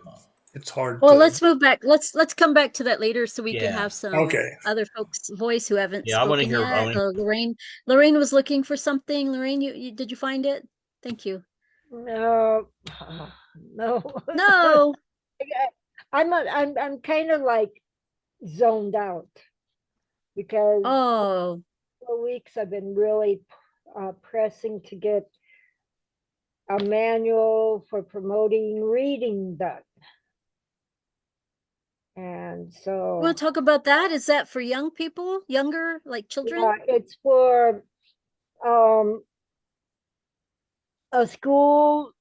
it's hard Well, to. let's move back. Let's come back to that later so we can Yeah. have some Okay. other folks' voice who haven't Yeah, I want to spoken hear. I yet. wanna, Lorraine was looking for something. Lorraine, you did you find it? Thank you. No, no. No. I'm kind of like zoned out because Oh, for weeks I've been really pressing to get a manual for promoting reading done. And you so want to talk about that? Is that for young people, younger, like children? yeah, it's for um a school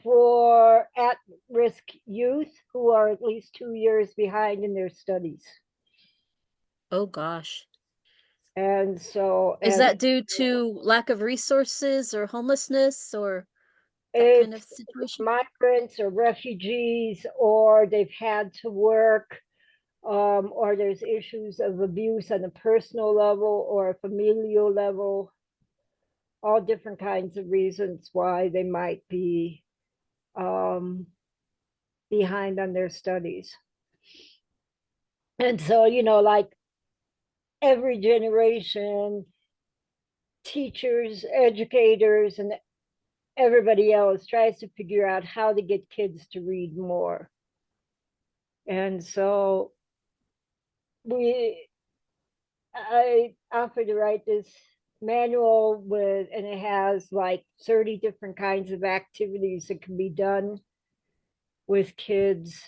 for at-risk youth who are at least 2 years behind in their studies. Oh gosh. And so Is and that due to lack of resources or homelessness or that kind of it's situation? migrants or refugees, or they've had to work, or there's issues of abuse on a personal level or a familial level, all different kinds of reasons why they might be behind on their studies. And so, like every generation, teachers, educators, and everybody else tries to figure out how to get kids to read more. And so I offered to write this manual and it has like 30 different kinds of activities that can be done with kids,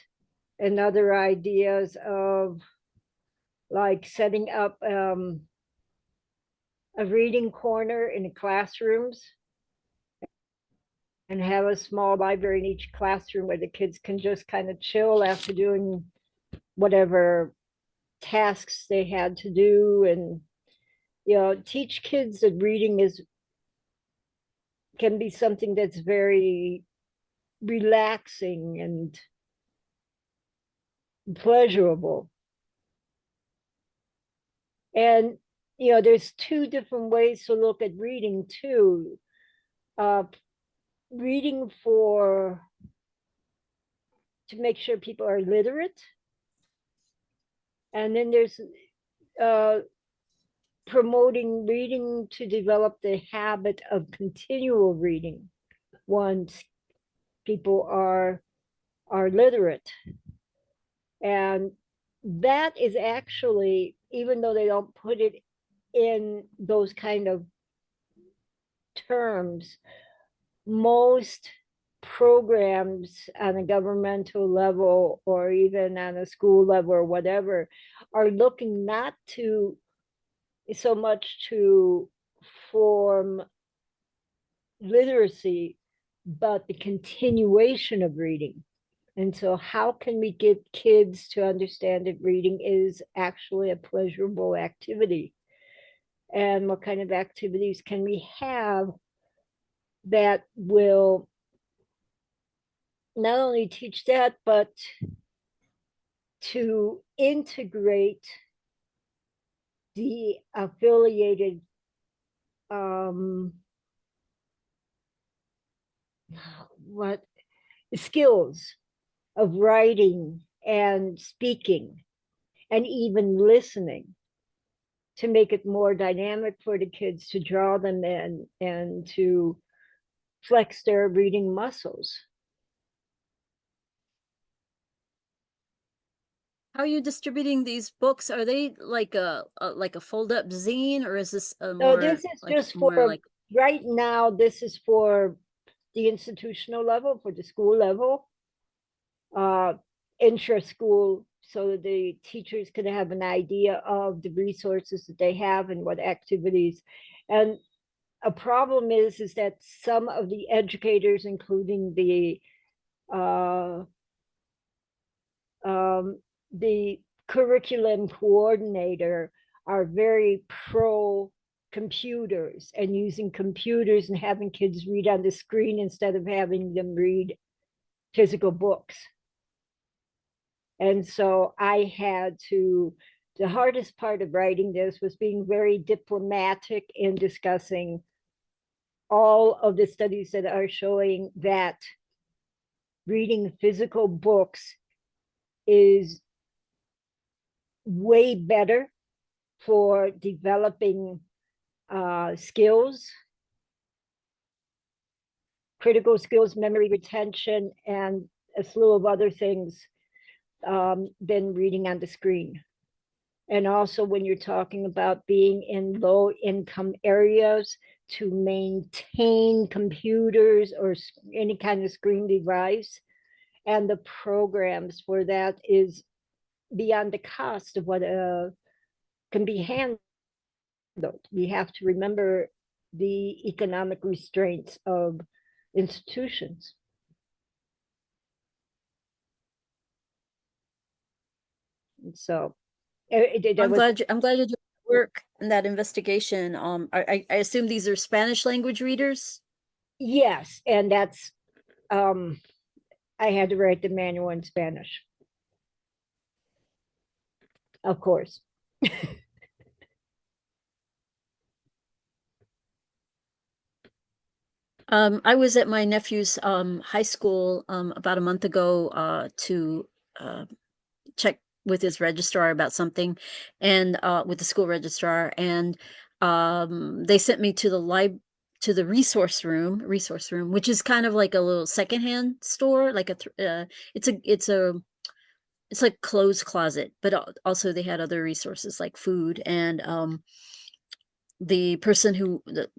and other ideas of like setting up a reading corner in the classrooms and have a small library in each classroom where the kids can just kind of chill after doing whatever tasks they had to do, and teach kids that reading can be something that's very relaxing and pleasurable. And there's two different ways to look at reading too. Reading to make sure people are literate, and then there's promoting reading to develop the habit of continual reading once people are literate. And that is actually, even though they don't put it in those kind of terms, most programs on a governmental level or even on a school level or whatever are looking not to so much to form literacy, but the continuation of reading. And so, how can we get kids to understand that reading is actually a pleasurable activity? And what kind of activities can we have that will not only teach that, but to integrate the affiliated what skills of writing and speaking and even listening, to make it more dynamic for the kids, to draw them in and to flex their reading muscles. How are you distributing these books? Are they like a fold up zine, or is this a No, more this is like just for right now. This is for the institutional level, for the school level, intra-school so the teachers can have an idea of the resources that they have and what activities. And a problem is that some of the educators, including uh, the curriculum coordinator, are very pro computers and using computers and having kids read on the screen instead of having them read physical books. And so I had to, the hardest part of writing this was being very diplomatic in discussing all of the studies that are showing that reading physical books is way better for developing skills, critical skills, memory retention, and a slew of other things than reading on the screen. And also when you're talking about being in low income areas, to maintain computers or any kind of screen device, and the programs for that is beyond the cost of what can be handled. We have to remember the economic restraints of institutions. And so I'm glad you did work in that investigation. I assume these are Spanish language readers. yes, and that's I had to write the manual in Spanish, of course. I was at my nephew's high school about a month ago to check with his registrar about something, and with the school registrar, and they sent me to the resource room, which is kind of like a little secondhand store, like it's like clothes closet, but also they had other resources like food. And the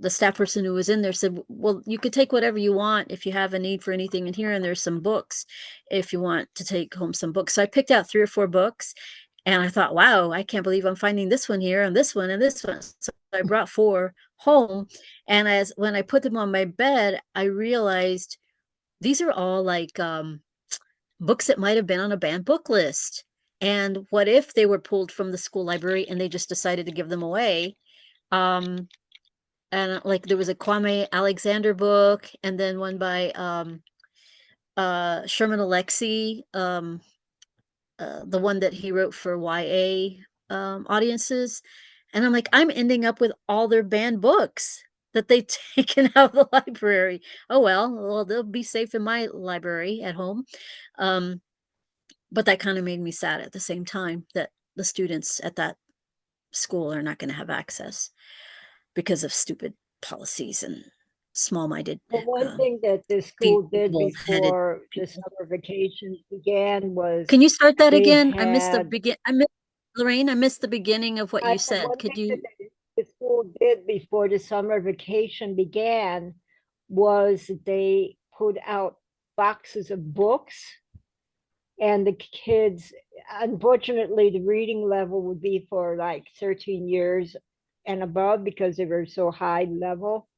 staff person who was in there said, well, you could take whatever you want if you have a need for anything in here, and there's some books if you want to take home some books. So I picked out 3 or 4 books, and I thought, wow, I can't believe I'm finding this one here and this one and this one. So I brought 4 home, and when I put them on my bed, I realized these are all like books that might have been on a banned book list. And what if they were pulled from the school library and they just decided to give them away? And like there was a Kwame Alexander book, and then one by Sherman Alexie, the one that he wrote for YA audiences. And I'm like, I'm ending up with all their banned books that they've taken out of the library. Oh well, they'll be safe in my library at home. But that kind of made me sad at the same time that the students at that school are not going to have access because of stupid policies and small-minded Well, one thing that the school did feeble-headed before the people. summer vacations began was Can you start that they again? I missed the had Lorraine, I missed the beginning of what you said. one Could thing that you? the school did before the summer vacation began was they put out boxes of books, and the kids, unfortunately, the reading level would be for like 13 years and above because they were so high level.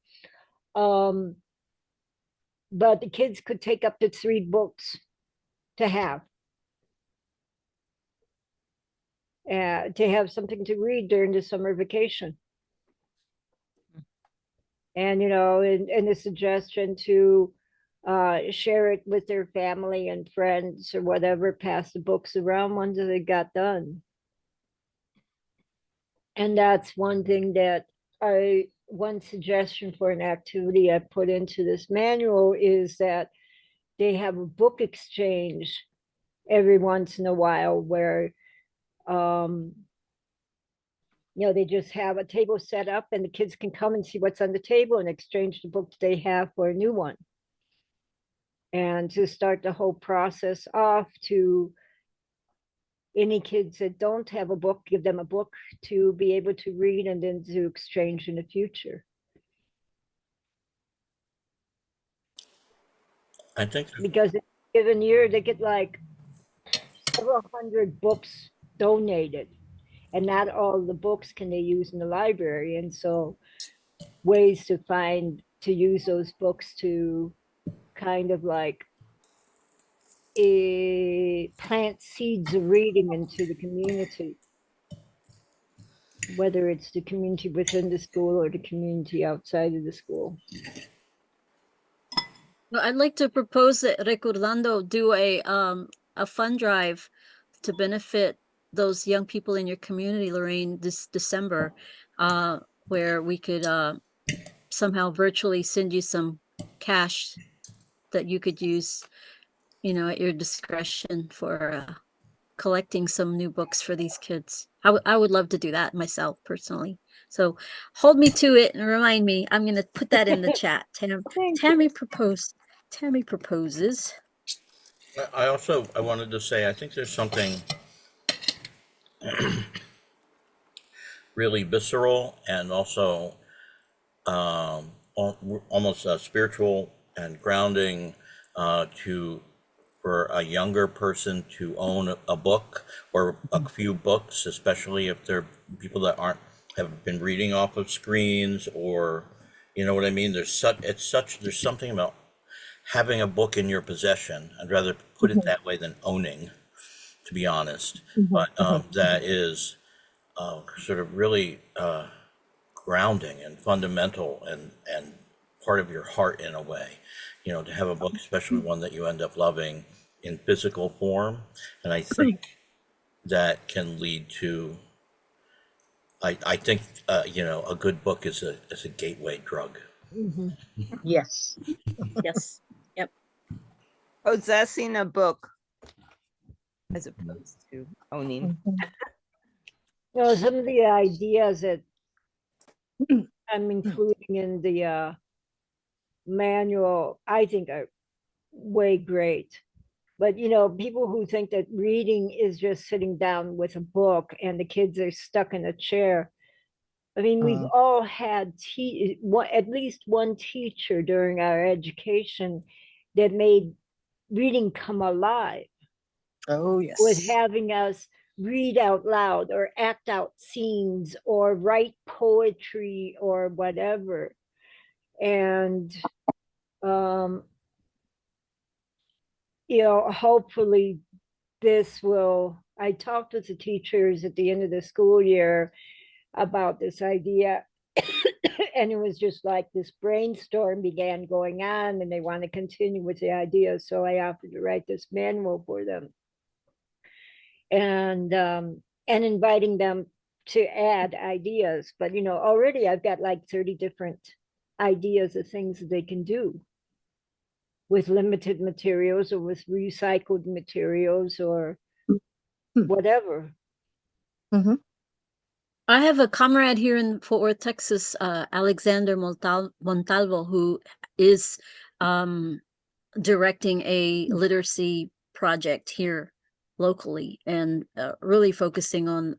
But the kids could take up to 3 books to have something to read during the summer vacation. And and the suggestion to share it with their family and friends or whatever, pass the books around once they got done. And that's one thing that one suggestion for an activity I put into this manual is that they have a book exchange every once in a while where they just have a table set up and the kids can come and see what's on the table and exchange the books they have for a new one. And to start the whole process off, to any kids that don't have a book, give them a book to be able to read and then to exchange in the future. I think Because in a given year, they get like several hundred books donated, and not all the books can they use in the library. And so ways to use those books to kind of like plant seeds of reading into the community, whether it's the community within the school or the community outside of the school. Well, I'd like to propose that Recordando do a fund drive to benefit those young people in your community, Lorraine, this December, where we could somehow virtually send you some cash that you could use, at your discretion for collecting some new books for these kids. I would love to do that myself personally. So hold me to it and remind me. I'm going to put that in the chat. Tammy proposes. I wanted to say, I think there's something really visceral and also almost spiritual and grounding for a younger person to own a book or a few books, especially if they're people that have been reading off of screens, or you know what I mean. There's something about having a book in your possession. I'd rather put it that way than owning, to be honest. But that is sort of really grounding and fundamental and part of your heart in a way, to have a book, especially one that you end up loving in physical form. And I think that can lead to, I think, a good book is a gateway drug. Mm-hmm. Yes. Yes. Yep. Possessing a book as opposed to owning. Some of the ideas that I'm including in the manual, I think are way great. But people who think that reading is just sitting down with a book and the kids are stuck in a chair. I mean, we've all had at least one teacher during our education that made reading come alive. Oh, yes. Was having us read out loud or act out scenes or write poetry or whatever. And hopefully I talked with the teachers at the end of the school year about this idea. And it was just like this brainstorm began going on, and they want to continue with the idea. So I offered to write this manual for them, and inviting them to add ideas. But already I've got like 30 different ideas of things that they can do with limited materials or with recycled materials or whatever. Mm-hmm. I have a comrade here in Fort Worth, Texas, Alexander Montalvo, who is directing a literacy project here locally and really focusing on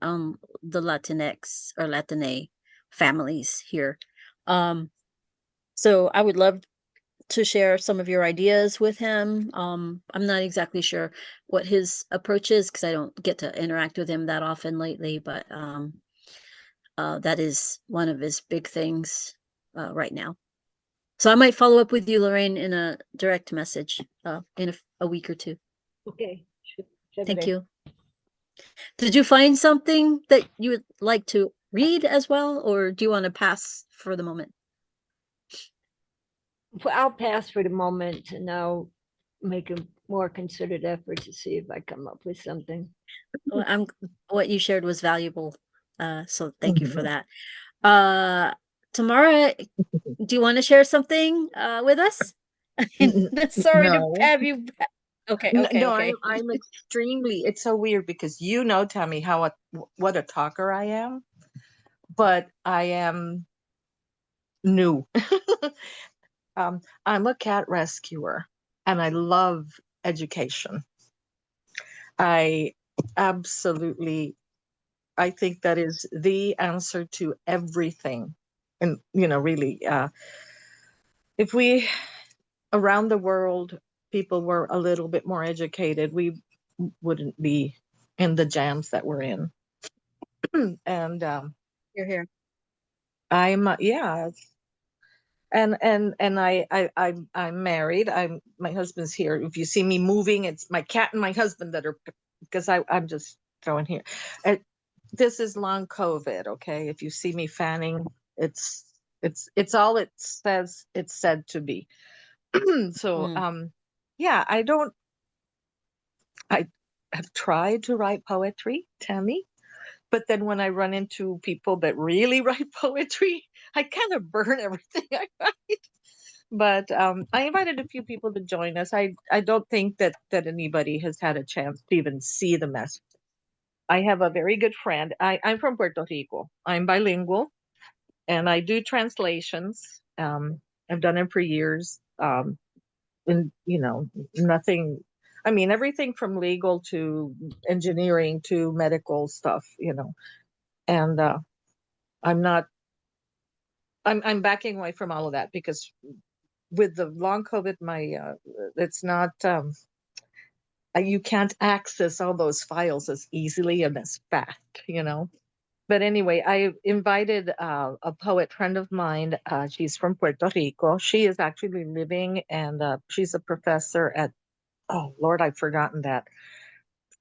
the Latinx or Latine families here. So I would love to share some of your ideas with him. I'm not exactly sure what his approach is because I don't get to interact with him that often lately, but that is one of his big things right now. So I might follow up with you, Lorraine, in a direct message in a week or two. Okay. Thank you. Did you find something that you would like to read as well, or do you want to pass for the moment? I'll pass for the moment, and I'll make a more considered effort to see if I come up with something. Well, what you shared was valuable, so thank you for that. Tamara, do you want to share something with us? Sorry to have you. Okay. No, I'm extremely. It's so weird because Tammy, what a talker I am, but I am new. I'm a cat rescuer, and I love education. I think that is the answer to everything. And, really, if we, around the world, people were a little bit more educated, we wouldn't be in the jams that we're in. And You're here. I'm yeah, and I'm married. My husband's here. If you see me moving, it's my cat and my husband that are, because I'm just throwing here. This is long COVID, okay? If you see me fanning, it's all it says it's said to be. So yeah, I have tried to write poetry, Tammy, but then when I run into people that really write poetry, I kind of burn everything I write. But I invited a few people to join us. I don't think that anybody has had a chance to even see the message. I have a very good friend. I'm from Puerto Rico. I'm bilingual, and I do translations. I've done them for years. And nothing. I mean, everything from legal to engineering to medical stuff. And I'm not. I'm backing away from all of that because with the long COVID, it's not. You can't access all those files as easily and as fast. But anyway, I invited a poet friend of mine. She's from Puerto Rico. She is actually living, and she's a professor at, oh Lord, I've forgotten that.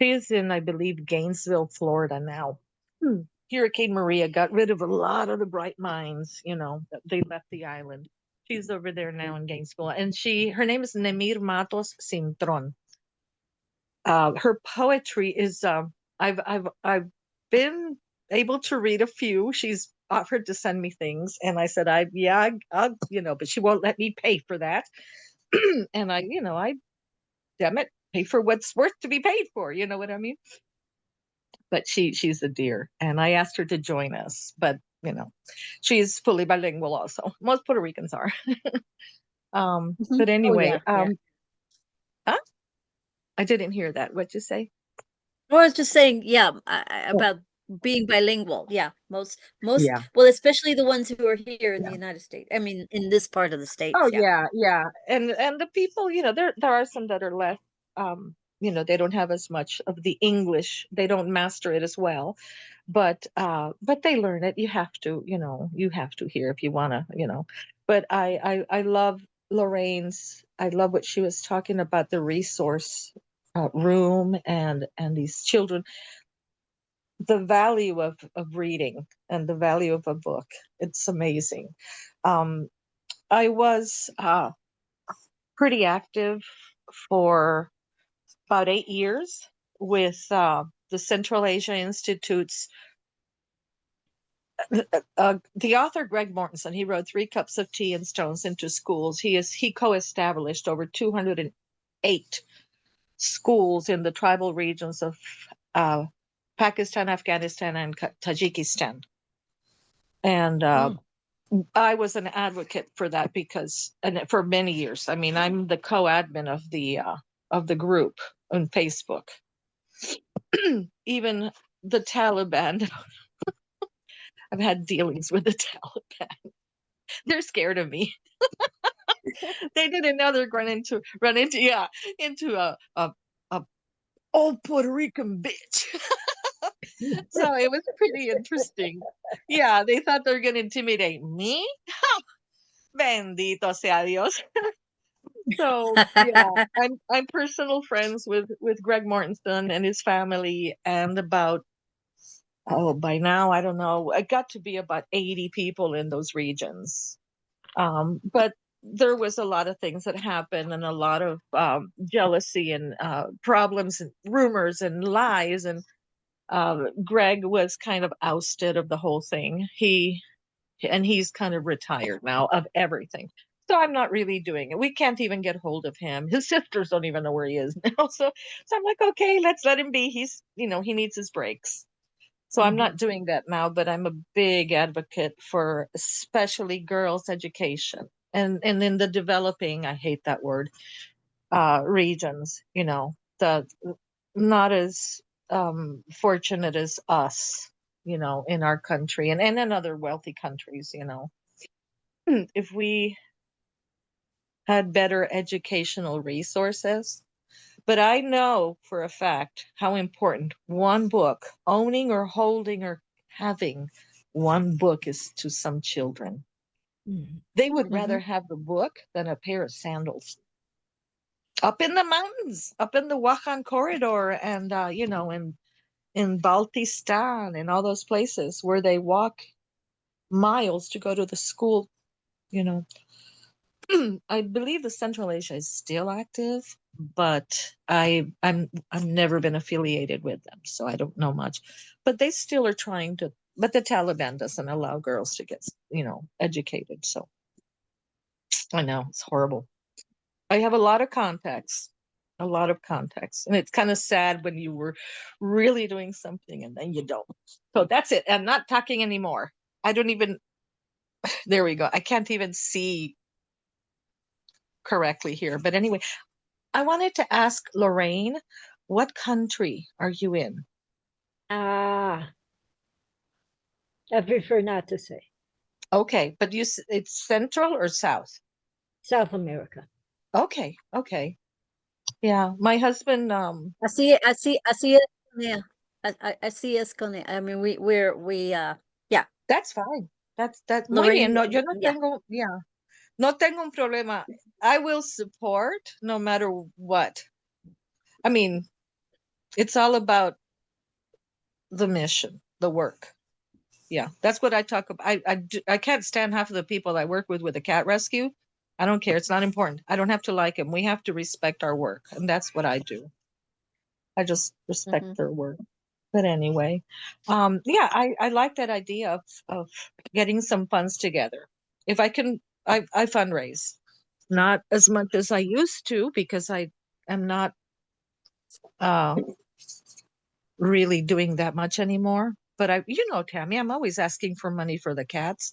She is in, I believe, Gainesville, Florida now. Hurricane Maria got rid of a lot of the bright minds. They left the island. She's over there now in Gainesville, and her name is Nemir Matos Cintron. Her poetry is I've been able to read a few. She's offered to send me things, and I said I'll but she won't let me pay for that. And I damn it, pay for what's worth to be paid for. You know what I mean? But she's a dear, and I asked her to join us. But she's fully bilingual also. Most Puerto Ricans are. But anyway, yeah. huh? I didn't hear that. What'd you say? I was just saying, yeah, Oh, about being bilingual. Yeah, most, yeah. well, especially the ones who are here in the Yeah. United States. I mean, in this part of the Oh States. Yeah. yeah. And the people, there are some that are less, they don't have as much of the English. They don't master it as well. But they learn it. You have to hear if you wanna. But I love Lorraine's. I love what she was talking about, the resource room and these children, the value of reading and the value of a book. It's amazing. I was pretty active for about 8 years with the Central Asia Institute's the author Greg Mortensen. He wrote Three Cups of Tea and Stones into Schools. He co-established over 208 schools in the tribal regions of Pakistan, Afghanistan, and Tajikistan. And I was an advocate for that and for many years. I mean, I'm the co-admin of the group on Facebook. Even the Taliban, I've had dealings with the Taliban. They're scared of me. They didn't know they're going to run into a old Puerto Rican bitch. So it was pretty interesting. Yeah, they thought they were going to intimidate me. Bendito sea Dios. So yeah, I'm personal friends with Greg Mortensen and his family, and about by now I don't know, it got to be about 80 people in those regions. But there was a lot of things that happened, and a lot of jealousy and problems and rumors and lies, and Greg was kind of ousted of the whole thing. He's kind of retired now of everything. So I'm not really doing it. We can't even get hold of him. His sisters don't even know where he is now. So I'm like, okay, let's let him be. He needs his breaks. So I'm not doing that now, but I'm a big advocate for especially girls' education and in the developing, I hate that word, regions, the not as fortunate as us, in our country and in other wealthy countries. If we had better educational resources, But I know for a fact how important one book, owning or holding or having one book is to some children. They would rather have the book than a pair of sandals. Up in the mountains, up in the Wahan corridor, and in Baltistan and all those places where they walk miles to go to the school, you know. I believe the Central Asia is still active, but I'm never been affiliated with them, so I don't know much. But they still are trying to. But the Taliban doesn't allow girls to get educated. So I know it's horrible. I have a lot of contacts, and it's kind of sad when you were really doing something and then you don't. So that's it. I'm not talking anymore. I don't even. There we go. I can't even see correctly here. But anyway, I wanted to ask Lorraine, what country are you in? I prefer not to say. Okay, but it's Central or South? South America. Okay. Yeah, my husband. Así es con ella. Así es con ella. I mean, yeah, That's fine. That's muy bien. Lorraine, No, yo no yeah. tengo. Yeah, no tengo un problema. I will support no matter what. I mean, it's all about the mission, the work. Yeah, that's what I talk about. I can't stand half of the people I work with the cat rescue. I don't care. It's not important. I don't have to like them. We have to respect our work, and that's what I do. I just respect their work. But anyway, yeah, I like that idea of getting some funds together. If I can, I fundraise, not as much as I used to because I am not really doing that much anymore. But Tammy, I'm always asking for money for the cats.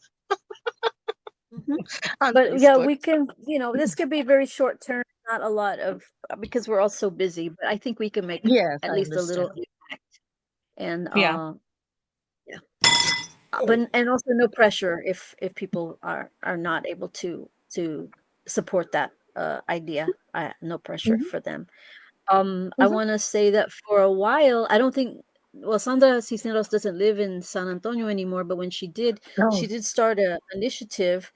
On But yeah, Facebook. we can, this could be very short term, not a lot of, because we're all so busy, but I think we can make Yes, at I least a little understand. impact. And Yeah. yeah. But and also no pressure if people are not able to support that idea. No pressure Mhm. for them. I want to say that for a while, I don't think, well, Sandra Cisneros doesn't live in San Antonio anymore, but when she did Oh. start an initiative,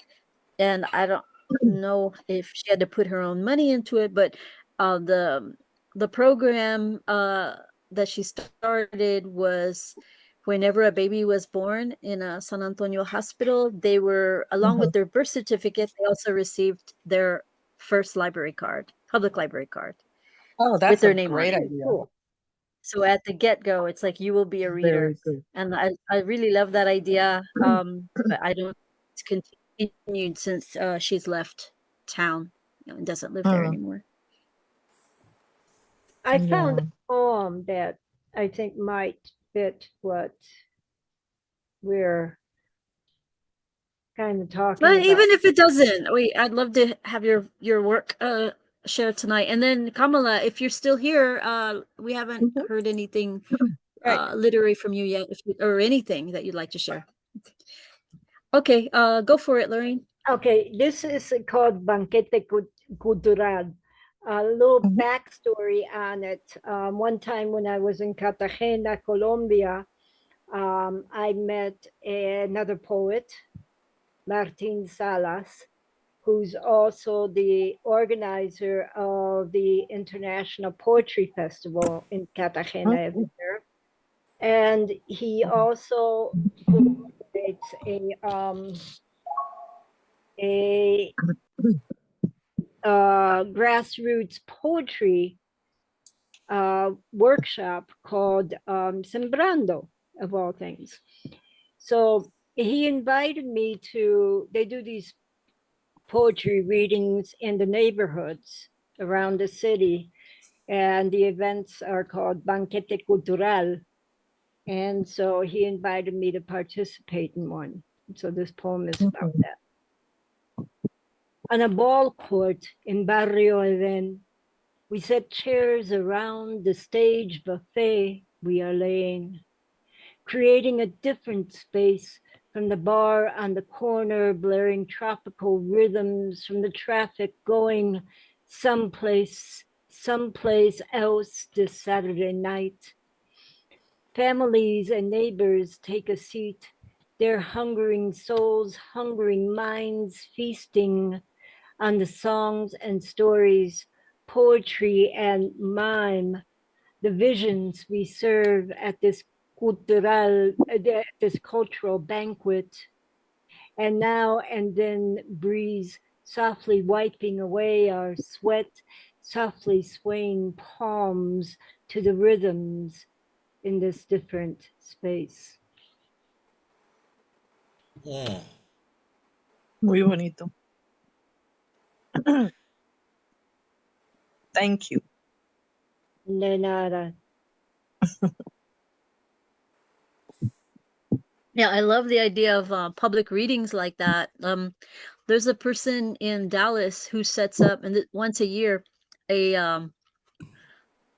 and I don't know if she had to put her own money into it, but the program that she started was whenever a baby was born in a San Antonio hospital, they were, along with their birth certificate, they also received their first public library card Oh, with that's a their name on great it. idea. Cool. So at the get-go, it's like you will be a reader. Very good. And I really love that idea. But I don't it's continued since she's left town, and doesn't live there anymore. I found Yeah. a poem that I think might fit what we're kind of talking But about. even if it doesn't, I'd love to have your work shared tonight. And then Kamala, if you're still here, we haven't Mhm. heard anything Right. literary from you yet, or anything that you'd like to share. Okay, go for it, Lorraine. Okay, this is called Banquete Cultural. A little Mhm. backstory on it. One time when I was in Cartagena, Colombia, I met another poet, Martin Salas, who's also the organizer of the International Poetry Festival in Cartagena every Okay. year. And he also coordinates a grassroots poetry workshop called Sembrando, of all things. So he invited me they do these poetry readings in the neighborhoods around the city, and the events are called Banquete Cultural. And so he invited me to participate in one. So this poem is about Mhm. that. On a ball court in Barrio Eden, we set chairs around the stage buffet we are laying, creating a different space from the bar on the corner, blaring tropical rhythms from the traffic going someplace someplace else this Saturday night. Families and neighbors take a seat, their hungering souls, hungering minds, feasting on the songs and stories, poetry and mime, the visions we serve at this cultural banquet. And now and then breeze softly wiping away our sweat, softly swaying palms to the rhythms in this different space. Mm. Muy bonito. Thank you. De nada. Yeah, I love the idea of public readings like that. There's a person in Dallas who sets up and once a year a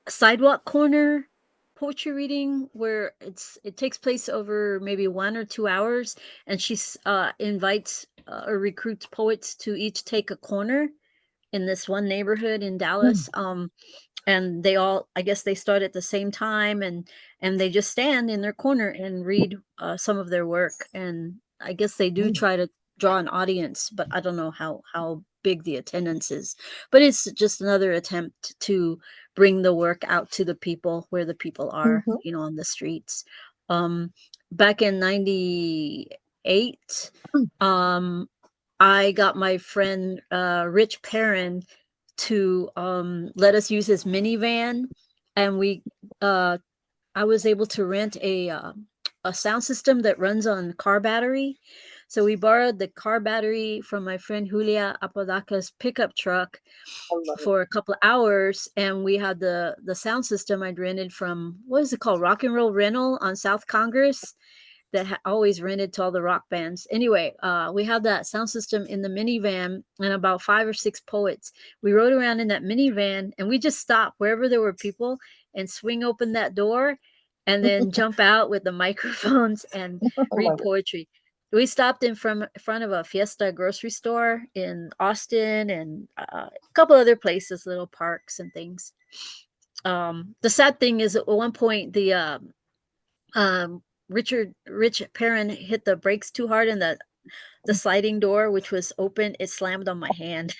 sidewalk corner poetry reading where it takes place over maybe 1 or 2 hours, and she invites or recruits poets to each take a corner in this one neighborhood in Dallas. And they all, I guess they start at the same time, and they just stand in their corner and read some of their work. And I guess they do try to draw an audience, but I don't know how big the attendance is. But it's just another attempt to bring the work out to the people where the people are, on the streets. Back in 98, I got my friend Rich Perrin to let us use his minivan, and I was able to rent a sound system that runs on car battery. So we borrowed the car battery from my friend Julia Apodaca's pickup truck for a couple of hours, and we had the sound system I'd rented from, what is it called, Rock and Roll Rental on South Congress, that always rented to all the rock bands. Anyway, we had that sound system in the minivan and about 5 or 6 poets. We rode around in that minivan, and we just stopped wherever there were people and swing open that door and then jump out with the microphones and read poetry. We stopped in front of a Fiesta grocery store in Austin and a couple other places, little parks and things. The sad thing is at one point the Rich Perrin hit the brakes too hard, and the sliding door, which was open, it slammed on my hand.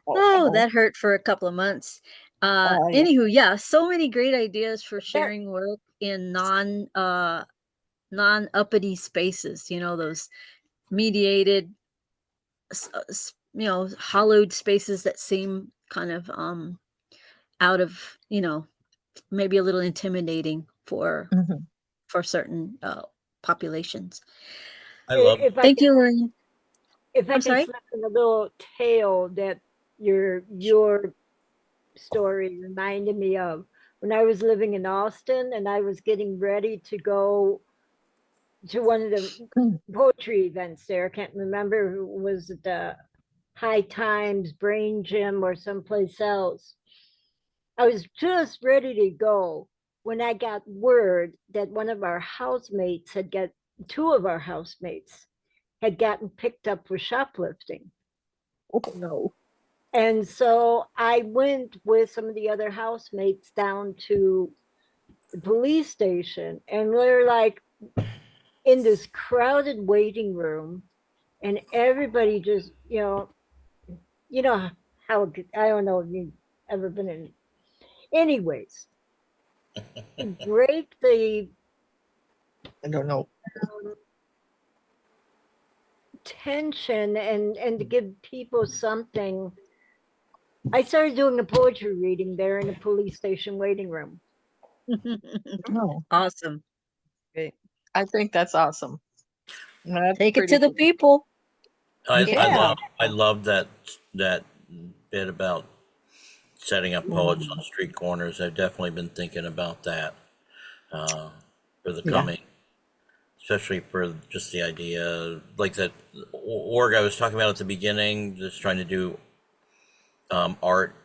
Oh, that hurt for a couple of months. Anywho, yeah, so many great ideas for sharing work in non uppity spaces, those mediated, hollowed spaces that seem kind of out of, maybe a little intimidating for certain populations. I love. Thank you, Lorraine. If I I'm can sorry? slip in a little tale that your story reminded me of when I was living in Austin and I was getting ready to go to one of the poetry events there. I can't remember who was it, the High Times, Brain Gym, or someplace else. I was just ready to go when I got word that one of our housemates two of our housemates had gotten picked up for shoplifting. Oh no. And so I went with some of the other housemates down to the police station, and we're like in this crowded waiting room, and everybody just, how, I don't know if you've ever been in. Anyways, break the I don't know. tension and to give people something. I started doing a poetry reading there in a police station waiting room. No. Awesome. Great. I think that's awesome. That's Take it pretty to the cool. people. I love that bit about setting up poets on street corners. I've definitely been thinking about that for the coming, especially for just the idea, like that org I was talking about at the beginning, just trying to do art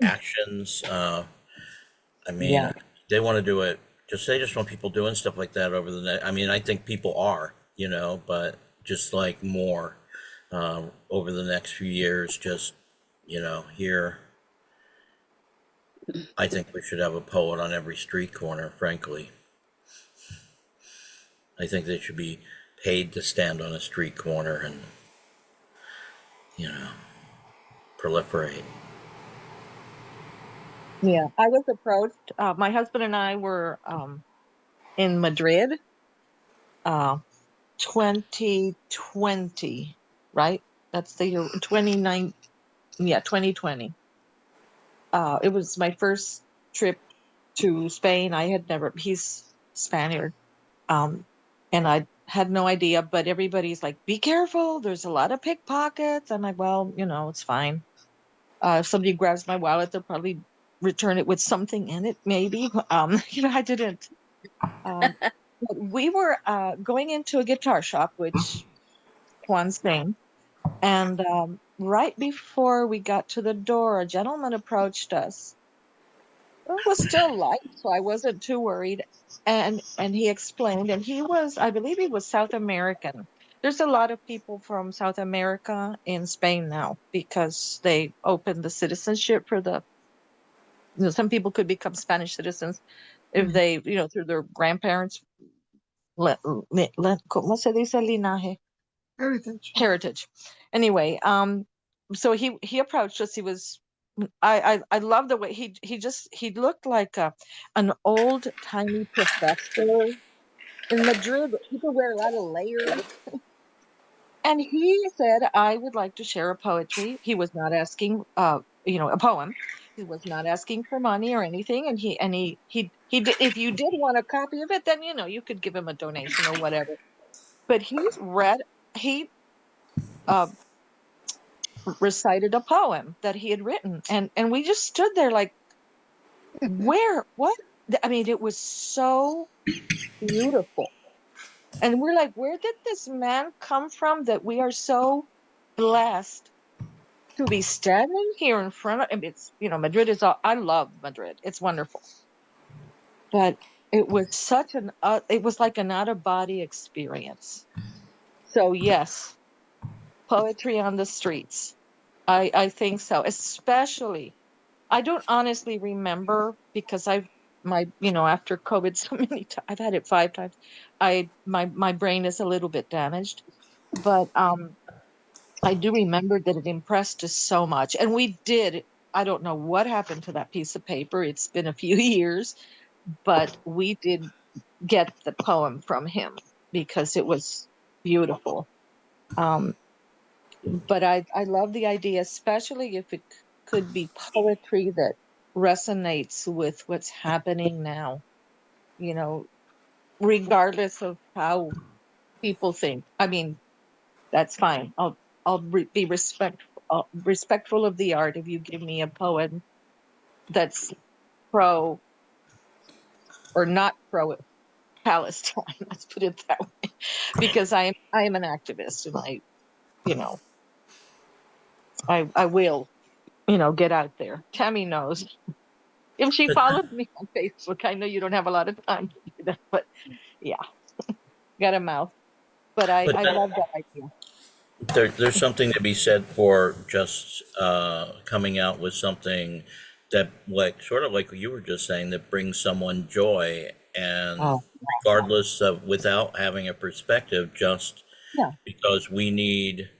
actions. I mean, they want to do it. They just want people doing stuff like that over the net. I mean, I think people are, but just like more. over the next few years. Just, here, I think we should have a poet on every street corner, frankly. I think they should be paid to stand on a street corner and, proliferate. Yeah, I was approached. My husband and I were in Madrid, 2020, right? That's the year 29. Yeah, 2020. It was my first trip to Spain. I had never. He's Spaniard, um, and I had no idea. But everybody's like, "Be careful! There's a lot of pickpockets." I'm like, "Well, it's fine. If somebody grabs my wallet, they'll probably return it with something in it, maybe." I didn't. Um, but we were going into a guitar shop, which Juan's name, and right before we got to the door, a gentleman approached us. It was still light, so I wasn't too worried. And he explained, and I believe he was South American. There's a lot of people from South America in Spain now because they opened the citizenship for some people could become Spanish citizens if they, through their grandparents. ¿Cómo se dice linaje? Heritage. Anyway, so he approached us. He was I love the way he looked like an old timey professor in Madrid. People wear a lot of layers. And he said, I would like to share a poetry. He was not asking a poem. He was not asking for money or anything. And he did, if you did want a copy of it, then you could give him a donation or whatever. But he uh recited a poem that he had written, and we just stood there like, what? I mean, it was so beautiful. And we're like, where did this man come from that we are so blessed to be standing here in front of? I mean, it's, Madrid is all, I love Madrid. It's wonderful. But it was it was like an out of body experience. So yes, poetry on the streets. I think so, especially. I don't honestly remember because after COVID so many times, I've had it 5 times. My brain is a little bit damaged, but I do remember that it impressed us so much, and we did. I don't know what happened to that piece of paper. It's been a few years, but we did get the poem from him because it was beautiful. But I love the idea, especially if it could be poetry that resonates with what's happening now, you know, regardless of how people think. I mean, that's fine. Be respectful of the art if you give me a poem that's pro or not pro Palestine. Let's put it that way, because I am an activist, and you know, I will, get out there. Tammy knows. If she follows me on Facebook, I know you don't have a lot of time to do that, but yeah, got a mouth. But But I love that idea. there's something to be said for just coming out with something that, like, sort of like you were just saying, that brings someone joy, and Oh, regardless of, without having a perspective, just yeah. because we need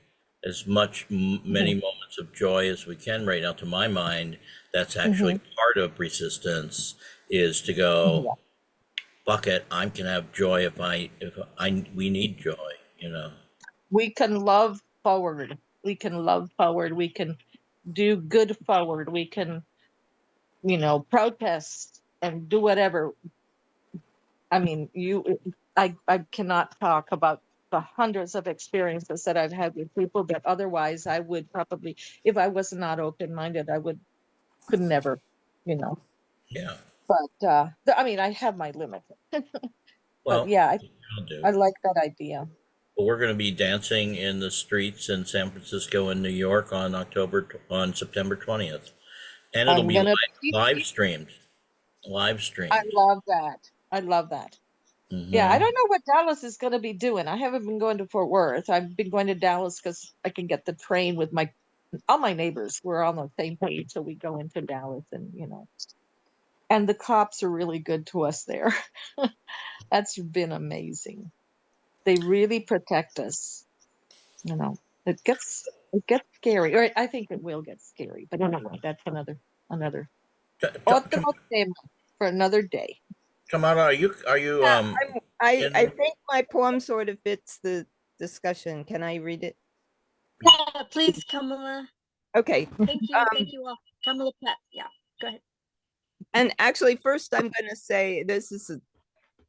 as much many Mhm. moments of joy as we can right now. To my mind, that's actually Mhm. part of resistance, is to Yeah. go, fuck it, I can have joy if we need joy, We can love forward. We can love forward. We can do good forward. We can, protest and do whatever. I mean, I cannot talk about the hundreds of experiences that I've had with people that otherwise I would probably, if I was not open minded, could never, you know. Yeah. But I mean, I have my limits. But Well, yeah, I'll do. I like that idea. But we're going to be dancing in the streets in San Francisco and New York on September 20th, and it'll I'm be gonna. live streamed, live I streamed. love that. I love that. Yeah, I don't know what Dallas is going to be doing. I haven't been going to Fort Worth. I've been going to Dallas because I can get the train with all my neighbors. We're on the same page, so we go into Dallas, and and the cops are really good to us there. That's been amazing. They really protect us. It gets scary, or I think it will get scary. But anyway, that's another otro tema for another day. Tamara, are you I in? think my poem sort of fits the discussion. Can I read it? Yeah, please, Kamala. Okay. Thank you all. Kamala Pat. Yeah, go ahead. And actually, first I'm going to say this is a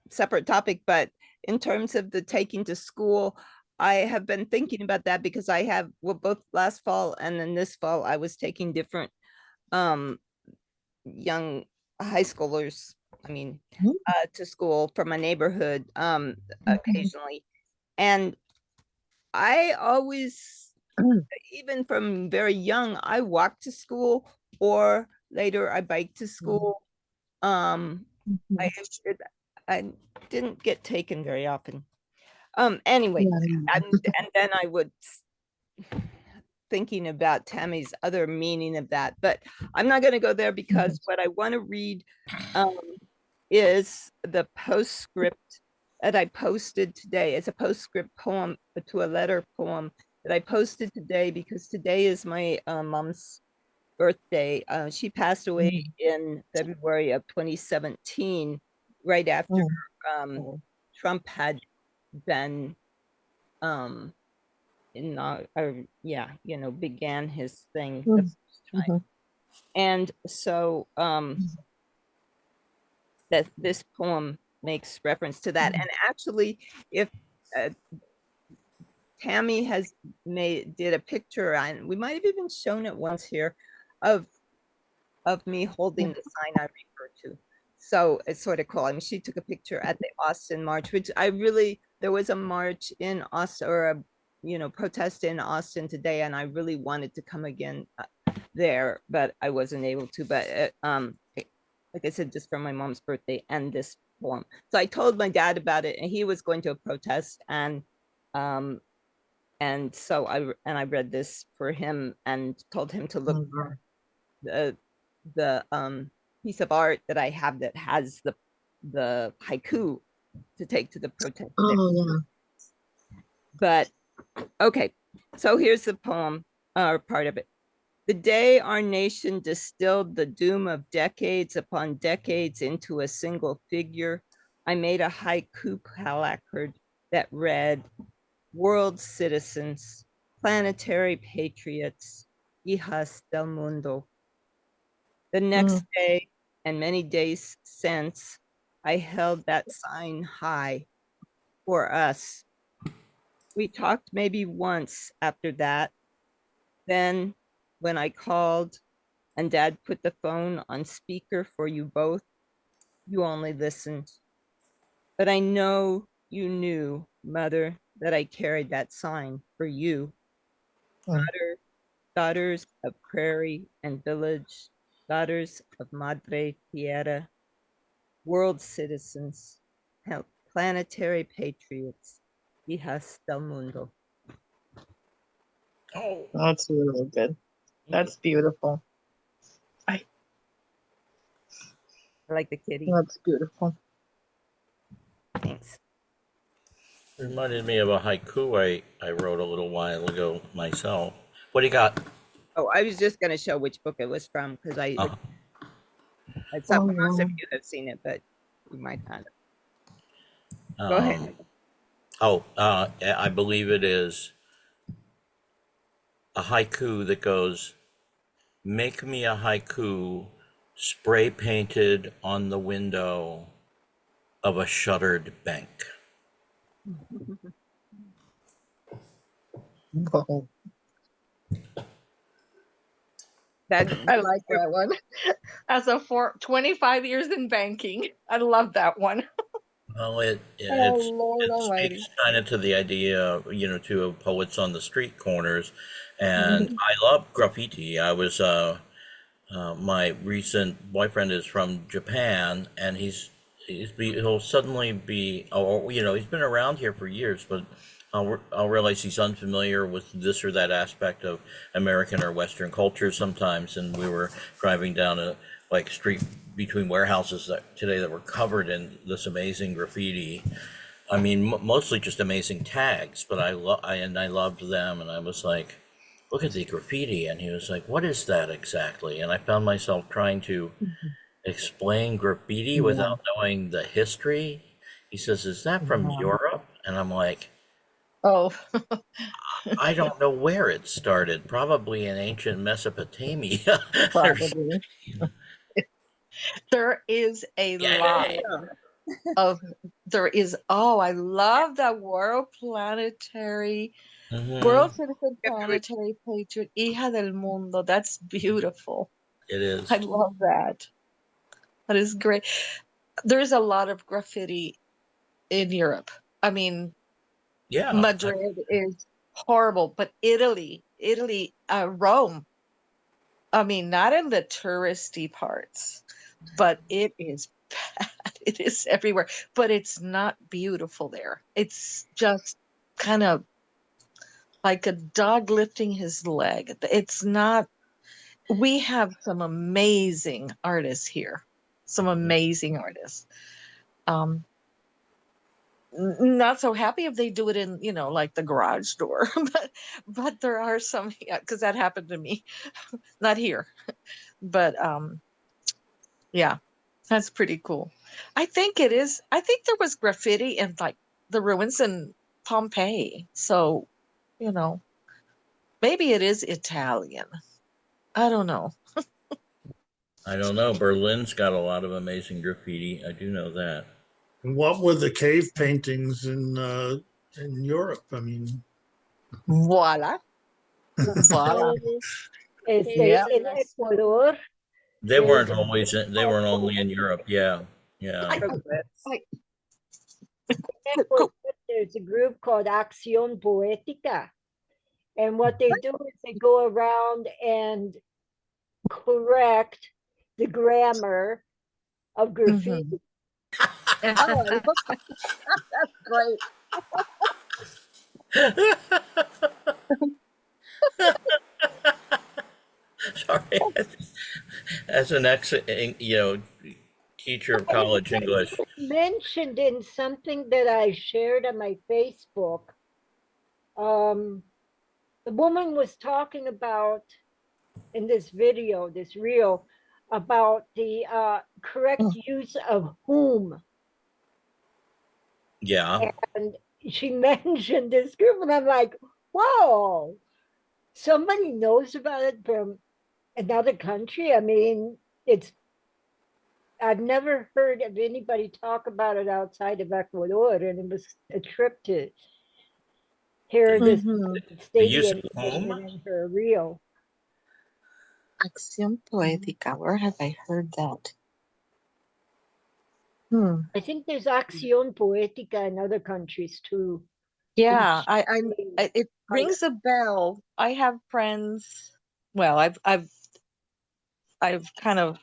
separate topic, but in terms of the taking to school, I have been thinking about that because I have, well, both last fall and then this fall, I was taking different young high schoolers, to school from my neighborhood occasionally. And I always, even from very young, I walked to school, or later I biked to school. I didn't get taken very often. Anyway, and then I would thinking about Tammy's other meaning of that, but I'm not going to go there because what I want to read is the postscript that I posted today. It's a postscript poem to a letter poem that I posted today because today is my mom's birthday. She passed away in February of 2017, right after Trump had been began his thing the first time. And so that this poem makes reference to that. And actually, if Tammy did a picture, and we might have even shown it once here, of me holding the sign I refer to. So it's sort of cool. I mean, she took a picture at the Austin March, which there was a march in Austin, or a protest in Austin today, and I really wanted to come again there, but I wasn't able to. But like I said, just for my mom's birthday and this poem. So I told my dad about it, and he was going to a protest, and so I read this for him and told him to look for the piece of art that I have that has the haiku to take to the protest. But okay, so here's the poem, or part of it. The day our nation distilled the doom of decades upon decades into a single figure, I made a haiku placard that read, "World citizens, planetary patriots, hijas del mundo." The next day, and many days since, I held that sign high for us. We talked maybe once after that. Then, when I called and Dad put the phone on speaker for you both, you only listened. But I know you knew, Mother, that I carried that sign for you. Daughters of prairie and village, daughters of Madre Tierra, world citizens, planetary patriots, hijas del mundo. Oh, That's really good. That's beautiful. I like the kitty. That's beautiful. Thanks. reminded me of a haiku I wrote a little while ago myself. What do you got? Oh, I was just going to show which book it was from because I thought most of you have seen it, but you might not. Go ahead. I believe it is a haiku that goes, "Make me a haiku spray painted on the window of a shuttered bank." Wow. That I like that one. As 25 years in banking, I love that one. Well, Lord it Almighty. speaks kind of to the idea, to poets on the street corners, and I love graffiti. I was my recent boyfriend is from Japan, and he's he'll suddenly be, oh, he's been around here for years, but I'll realize he's unfamiliar with this or that aspect of American or Western culture sometimes. And we were driving down a like street between warehouses today that were covered in this amazing graffiti. I mean, mostly just amazing tags, but I loved them, and I was like, look at the graffiti, and he was like, what is that exactly? And I found myself trying to explain graffiti Yeah. without knowing the history. He says, is that from Yeah. Europe? And I'm like, Oh, I don't know where it started. Probably in ancient Mesopotamia. probably. There is a lot Yay! of, there is, oh, I love that World Hmm. Citizen Planetary Patriot, Hija del Mundo. That's beautiful. It I is. love that. That is great. There's a lot of graffiti in Europe. I mean, Yeah. Madrid is horrible, but Italy, Rome. I mean, not in the touristy parts, but it is bad. It is everywhere, but it's not beautiful there. It's just kind of like a dog lifting his leg. It's not, we have some amazing artists here, some amazing artists. Um, Not so happy if they do it in, like the garage door, but there are some, yeah, because that happened to me, not here, but yeah, that's pretty cool. I think it is. I think there was graffiti in like the ruins in Pompeii. So, you know, maybe it is Italian. I don't know. I don't know. Berlin's got a lot of amazing graffiti. I do know that. And what were the cave paintings in Europe? I mean, Voila. Voila. Yeah. In Ecuador, They there's weren't always they weren't only in Europe. Yeah. Yeah. I, I, Ecuador, there's a group called Acción Poética. And what they do is they go around and correct the grammar of graffiti. oh, that's great. Sorry. As an teacher of college English. Mentioned in something that I shared on my Facebook. The woman was talking about in this video, this reel, about the correct use of whom. Yeah. And she mentioned this group, and I'm like, whoa, somebody knows about it from another country. I mean, I've never heard of anybody talk about it outside of Ecuador, and it was a trip to hear this The use stadium of whom? in her reel. Acción Poética. Where have I heard that? I think there's Acción Poética in other countries too. Yeah, it rings a bell. I have friends. Well, I've kind of,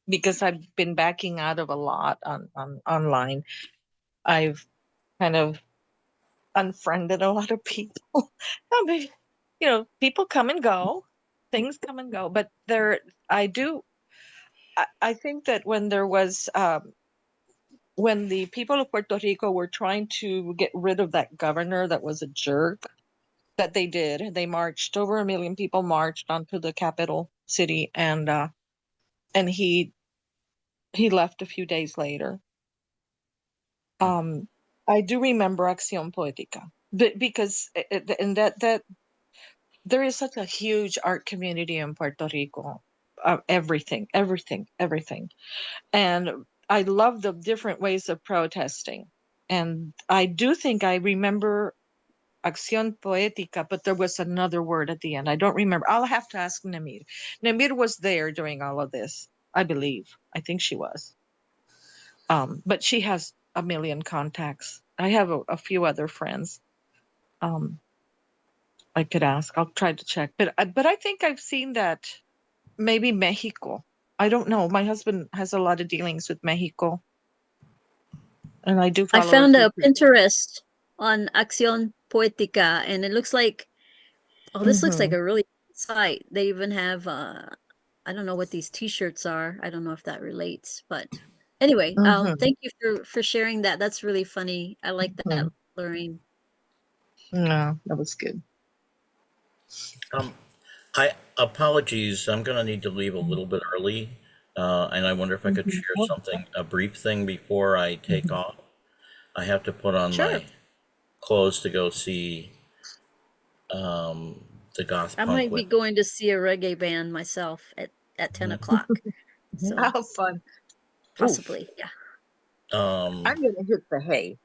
because I've been backing out of a lot on online. I've kind of unfriended a lot of people. I mean, people come and go, things come and go, but I think that when there was when the people of Puerto Rico were trying to get rid of that governor that was a jerk, that they marched, over 1 million people marched onto the capital city, and he left a few days later. I do remember Acción Poética, because and that there is such a huge art community in Puerto Rico. Everything, and I love the different ways of protesting. And I do think I remember Acción Poética, but there was another word at the end. I don't remember. I'll have to ask Namir. Namir was there during all of this, I believe. I think she was. But she has 1 million contacts. I have a few other friends. I could ask. I'll try to check. But I think I've seen that maybe Mexico. I don't know. My husband has a lot of dealings with Mexico. And I do I follow found few a people. Pinterest on Acción Poética, and it looks like, oh, this looks like Mhm. a really good site. They even have, I don't know what these t-shirts are. I don't know if that relates, but anyway, Mhm. thank you for sharing that. That's really funny. I like that, Mhm. Lorraine. No, that was good. Um, I apologies. I'm gonna need to leave a little bit early, and I wonder if I could Mhm. share Oh, something, a brief thing before I take mhm. off. I have to put on Sure. my clothes to go see the goth I punk might with. be going to see a reggae band myself at 10 o'clock. So How fun. Oof. possibly, yeah. I'm Um, gonna hit the hay.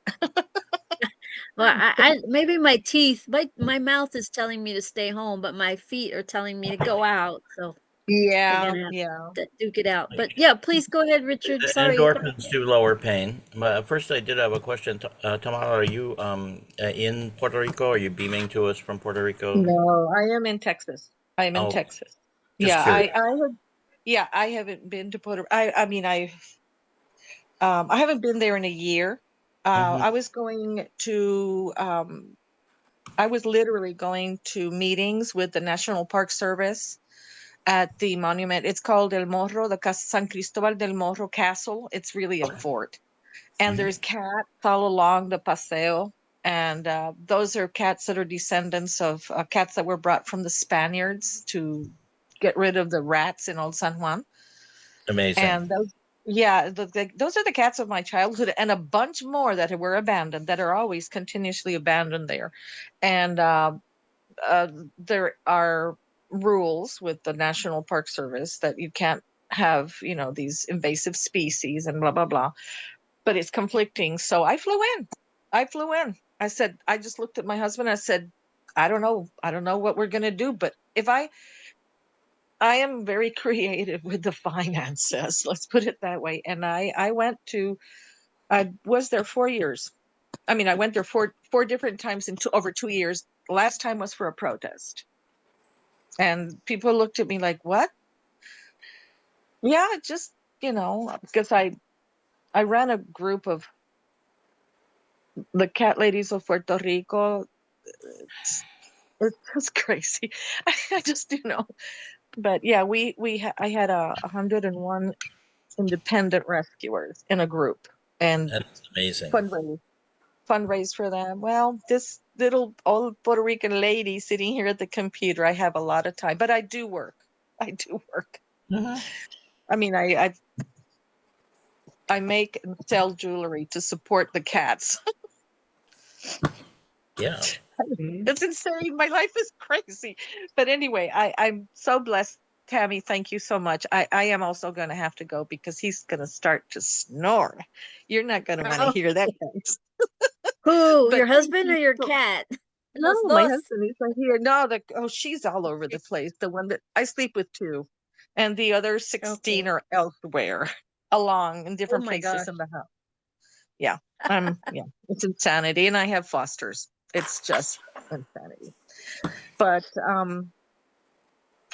Well, I maybe my teeth, my mouth is telling me to stay home, but my feet are telling me to go out. So we're Yeah, gonna have yeah. to duke it out. But yeah, please go ahead, Richard. Sorry. endorphins do lower pain. But first, I did have a question. Tamara, are you in Puerto Rico? Are you beaming to us from Puerto Rico? No, I am in Texas. I am in Oh, Texas. just Yeah, curious. I haven't been to I mean I haven't been there in a year. Hmm. I was going to I was literally going to meetings with the National Park Service at the monument. It's called El Morro, the San Cristobal del Morro Castle. It's really a fort. And there's cats all along the paseo. And those are cats that are descendants of cats that were brought from the Spaniards to get rid of the rats in Old San Juan. Amazing. And those, yeah, those are the cats of my childhood, and a bunch more that were abandoned, that are always continuously abandoned there. And uh, there are rules with the National Park Service that you can't have, these invasive species and blah blah blah. But it's conflicting, so I flew in. I said, I just looked at my husband. I said, I don't know what we're gonna do, but if I am very creative with the finances, let's put it that way. And I was there 4 years. I mean, I went there four different times in over 2 years. The last time was for a protest. And people looked at me like, what? Yeah, just, because I ran a group of the cat ladies of Puerto Rico. It's just crazy. I just, but yeah, I had 101 independent rescuers in a group, and That's amazing. fundraise fundraise for them. Well, this little old Puerto Rican lady sitting here at the computer, I have a lot of time, but I do work. I do work. Hmm. I mean, I make and sell jewelry to support the cats. Yeah. Mhm. It's insane. My life is crazy. But anyway, I'm so blessed. Tammy, thank you so much. I am also going to have to go because he's going to start to snore. You're not going to want to Oh, hear that, guys. who? But Your thank husband you or your so. cat? No, Los my dos. husband is right here. No, she's all over the place. The one that I sleep with two, and the other 16 Okay. are elsewhere, along in Oh different my places gosh. in the house. Yeah, yeah, it's insanity, and I have fosters. It's just insanity. But Yeah,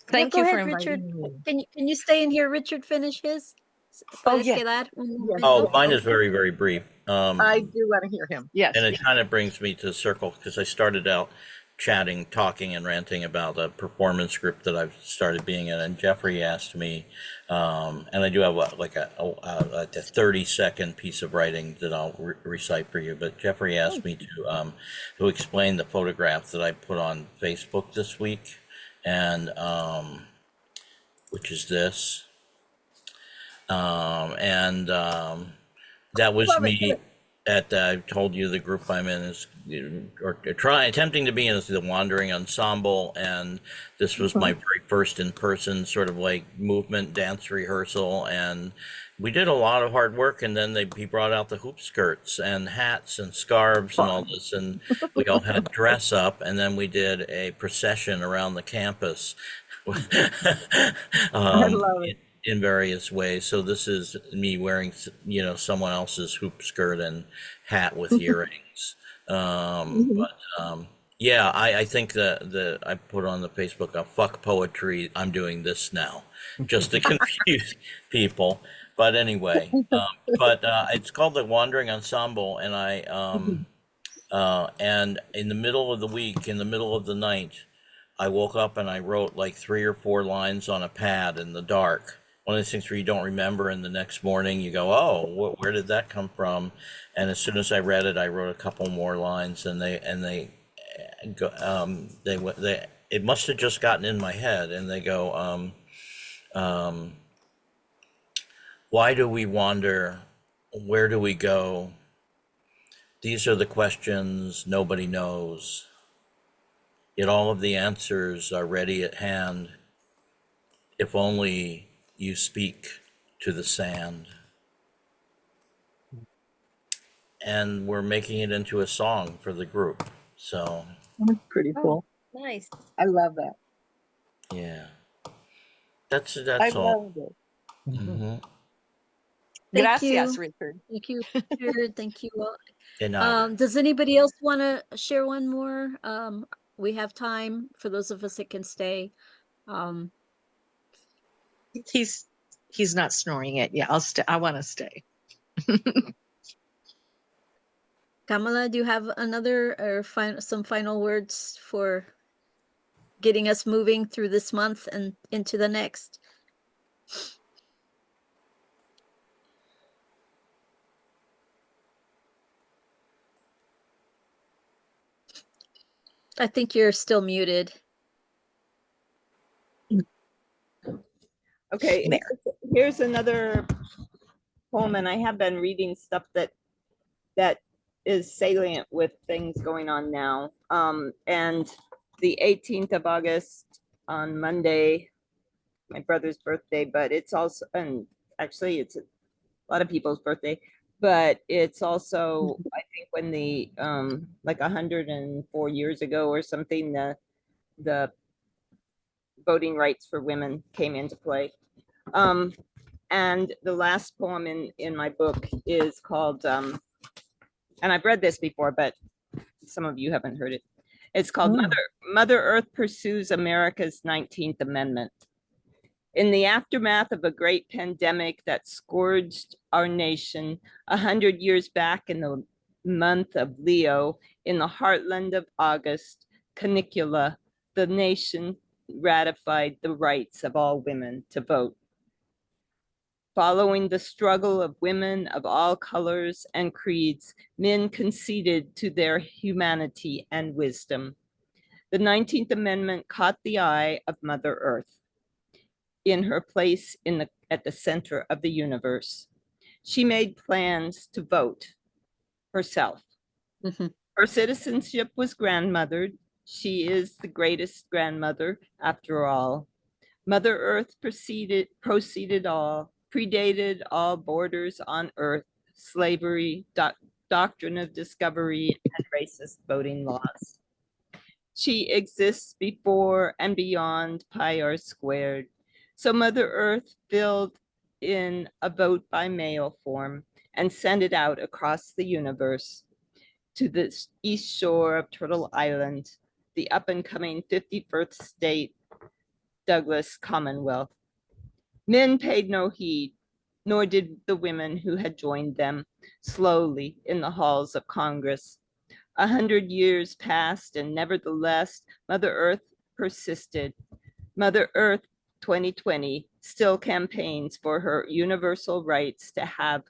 thank go you for ahead, Richard. inviting me. Can you stay in here, Richard, finish his? Oh ¿Puedes yes, quedar un yes, Oh, momento? yes. mine is Okay. very, very brief. I do want to hear him. Yes, And it yes. kind of brings me to the circle because I started out chatting, talking, and ranting about a performance group that I've started being in. And Jeffrey asked me, and I do have like a 30-second piece of writing that I'll recite for you. But Jeffrey Oh, asked me to explain the photograph that I put on Facebook this week, and which is this, and that was love it. me at I told you the group I'm in is or attempting to be in is the Wandering Ensemble, and this was my Mhm. very first in person sort of like movement dance rehearsal, and we did a lot of hard work, and then he brought out the hoop skirts and hats and scarves and all Fun. this, and we all had dress up, and then we did a procession around the campus. I um, love it. in various ways. So this is me wearing, someone else's hoop skirt and hat with earrings. Mhm. But yeah, I think that I put on the Facebook, fuck poetry. I'm doing this now, just to confuse people. But anyway, it's called the Wandering Ensemble, and and in the middle of the week, in the middle of the night, I woke up and I wrote like 3 or 4 lines on a pad in the dark. One of those things where you don't remember, and the next morning you go, "Oh, where did that come from?" And as soon as I read it, I wrote a couple more lines, and they it must have just gotten in my head, and they go, um, "Why do we wander? Where do we go? These are the questions nobody knows. Yet all of the answers are ready at hand, if only you speak to the sand." And we're making it into a song for the group. So, That's pretty cool. Nice. I love that. yeah, I that's all. loved it. Mhm. Thank Gracias, you. Richard. Thank you, Richard. Thank you. De nada. Does anybody else want to share one more? We have time for those of us that can stay. Um, He's not snoring yet. Yeah, I'll stay. I want to stay. Kamala, do you have another or some final words for getting us moving through this month and into the next? I think you're still muted. Okay, There. here's another poem, and I have been reading stuff that is salient with things going on now. And the 18th of August on Monday, my brother's birthday, but it's also, and actually it's a lot of people's birthday, but it's also, I think when the, like 104 years ago or something, the voting rights for women came into play. And the last poem in my book is called, and I've read this before, but some of you haven't heard it. It's called Mother Earth Pursues America's 19th Amendment. In the aftermath of a great pandemic that scourged our nation 100 years back in the month of Leo, in the heartland of August, Canicula, the nation ratified the rights of all women to vote. Following the struggle of women of all colors and creeds, men conceded to their humanity and wisdom. The 19th Amendment caught the eye of Mother Earth in her place at the center of the universe. She made plans to vote herself. Mhm. Her citizenship was grandmothered. She is the greatest grandmother after all. Mother Earth predated all borders on Earth, slavery, doctrine of discovery, and racist voting laws. She exists before and beyond pi r squared. So Mother Earth filled in a vote by mail form and sent it out across the universe to the east shore of Turtle Island, the up and coming 51st state, Douglas Commonwealth. Men paid no heed, nor did the women who had joined them slowly in the halls of Congress. 100 years passed, and nevertheless, Mother Earth persisted. Mother Earth 2020 still campaigns for her universal rights to have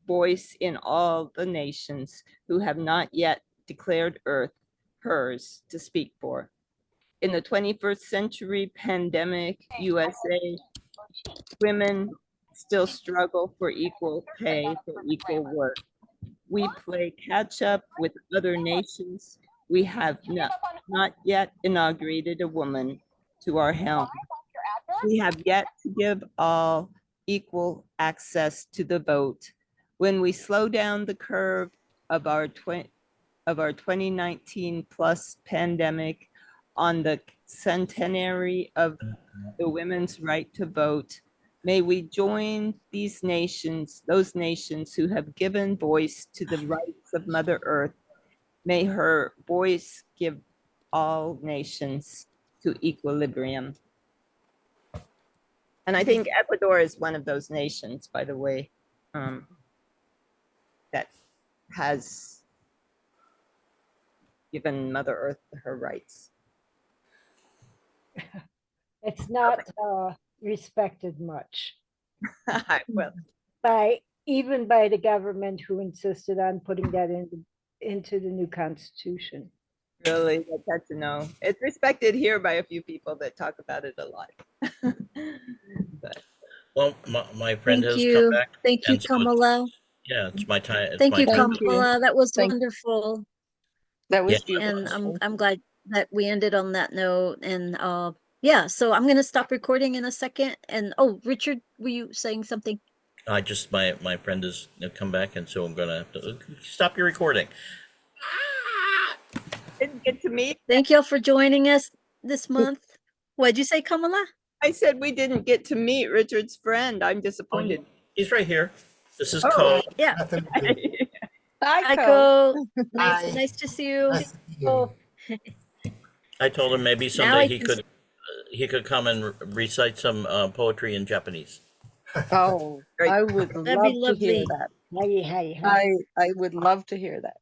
voice in all the nations who have not yet declared Earth hers to speak for. In the 21st century pandemic USA, women still struggle for equal pay for equal work. We play catch up with other nations. We have not yet inaugurated a woman to our helm. We have yet to give all equal access to the vote. When we slow down the curve of our 2019 plus pandemic on the centenary of the women's right to vote, may we join these nations, those nations who have given voice to the rights of Mother Earth. May her voice give all nations to equilibrium. And I think Ecuador is one of those nations, by the way, that has given Mother Earth her rights. It's not respected much Well, even by the government, who insisted on putting that into the new constitution. really, that's hard to know. It's respected here by a few people that talk about it a lot. But Well, my friend Thank has you. come back. Thank you, and so Kamala. yeah, it's my time. It's Thank my you, time. Thank you. Kamala. That was Thank- wonderful. That was Yeah. beautiful. And Thank I'm you. glad that we ended on that note. And yeah, so I'm gonna stop recording in a second. And oh, Richard, were you saying something? I just my friend has come back, and so I'm gonna have to stop your recording. didn't get to meet. Thank y'all for joining us this month. What'd you say, Kamala? I said we didn't get to meet Richard's friend. I'm disappointed. He's right here. This is Oh. Cole. Yeah. Hi, Hi, Cole. Ko. Nice to see you. Oh, I told him maybe Now someday I he can could come and recite some poetry in Japanese. Oh, Great. I would That'd be love to hear lovely. that. hi. I would love to hear that.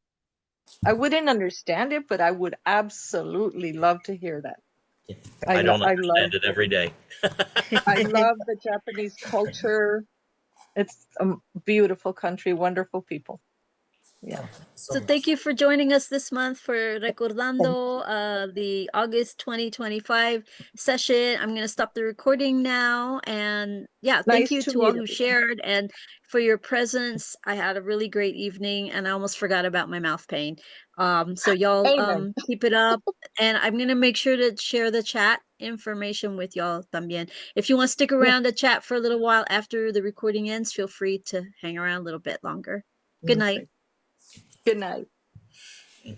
I wouldn't understand it, but I would absolutely love to hear that. I don't I understand it every day. I love the Japanese culture. It's a beautiful country, wonderful people. Yeah. So thank you for joining us this month for Recordando, the August 2025 session. I'm going to stop the recording now. And yeah, thank Nice you to to all meet who everyone. shared and for your presence. I had a really great evening and I almost forgot about my mouth pain. So y'all Amen. keep it up. And I'm going to make sure to share the chat information with y'all también. If you want to stick around to chat for a little while after the recording ends, feel free to hang around a little bit longer. Good night. Good night.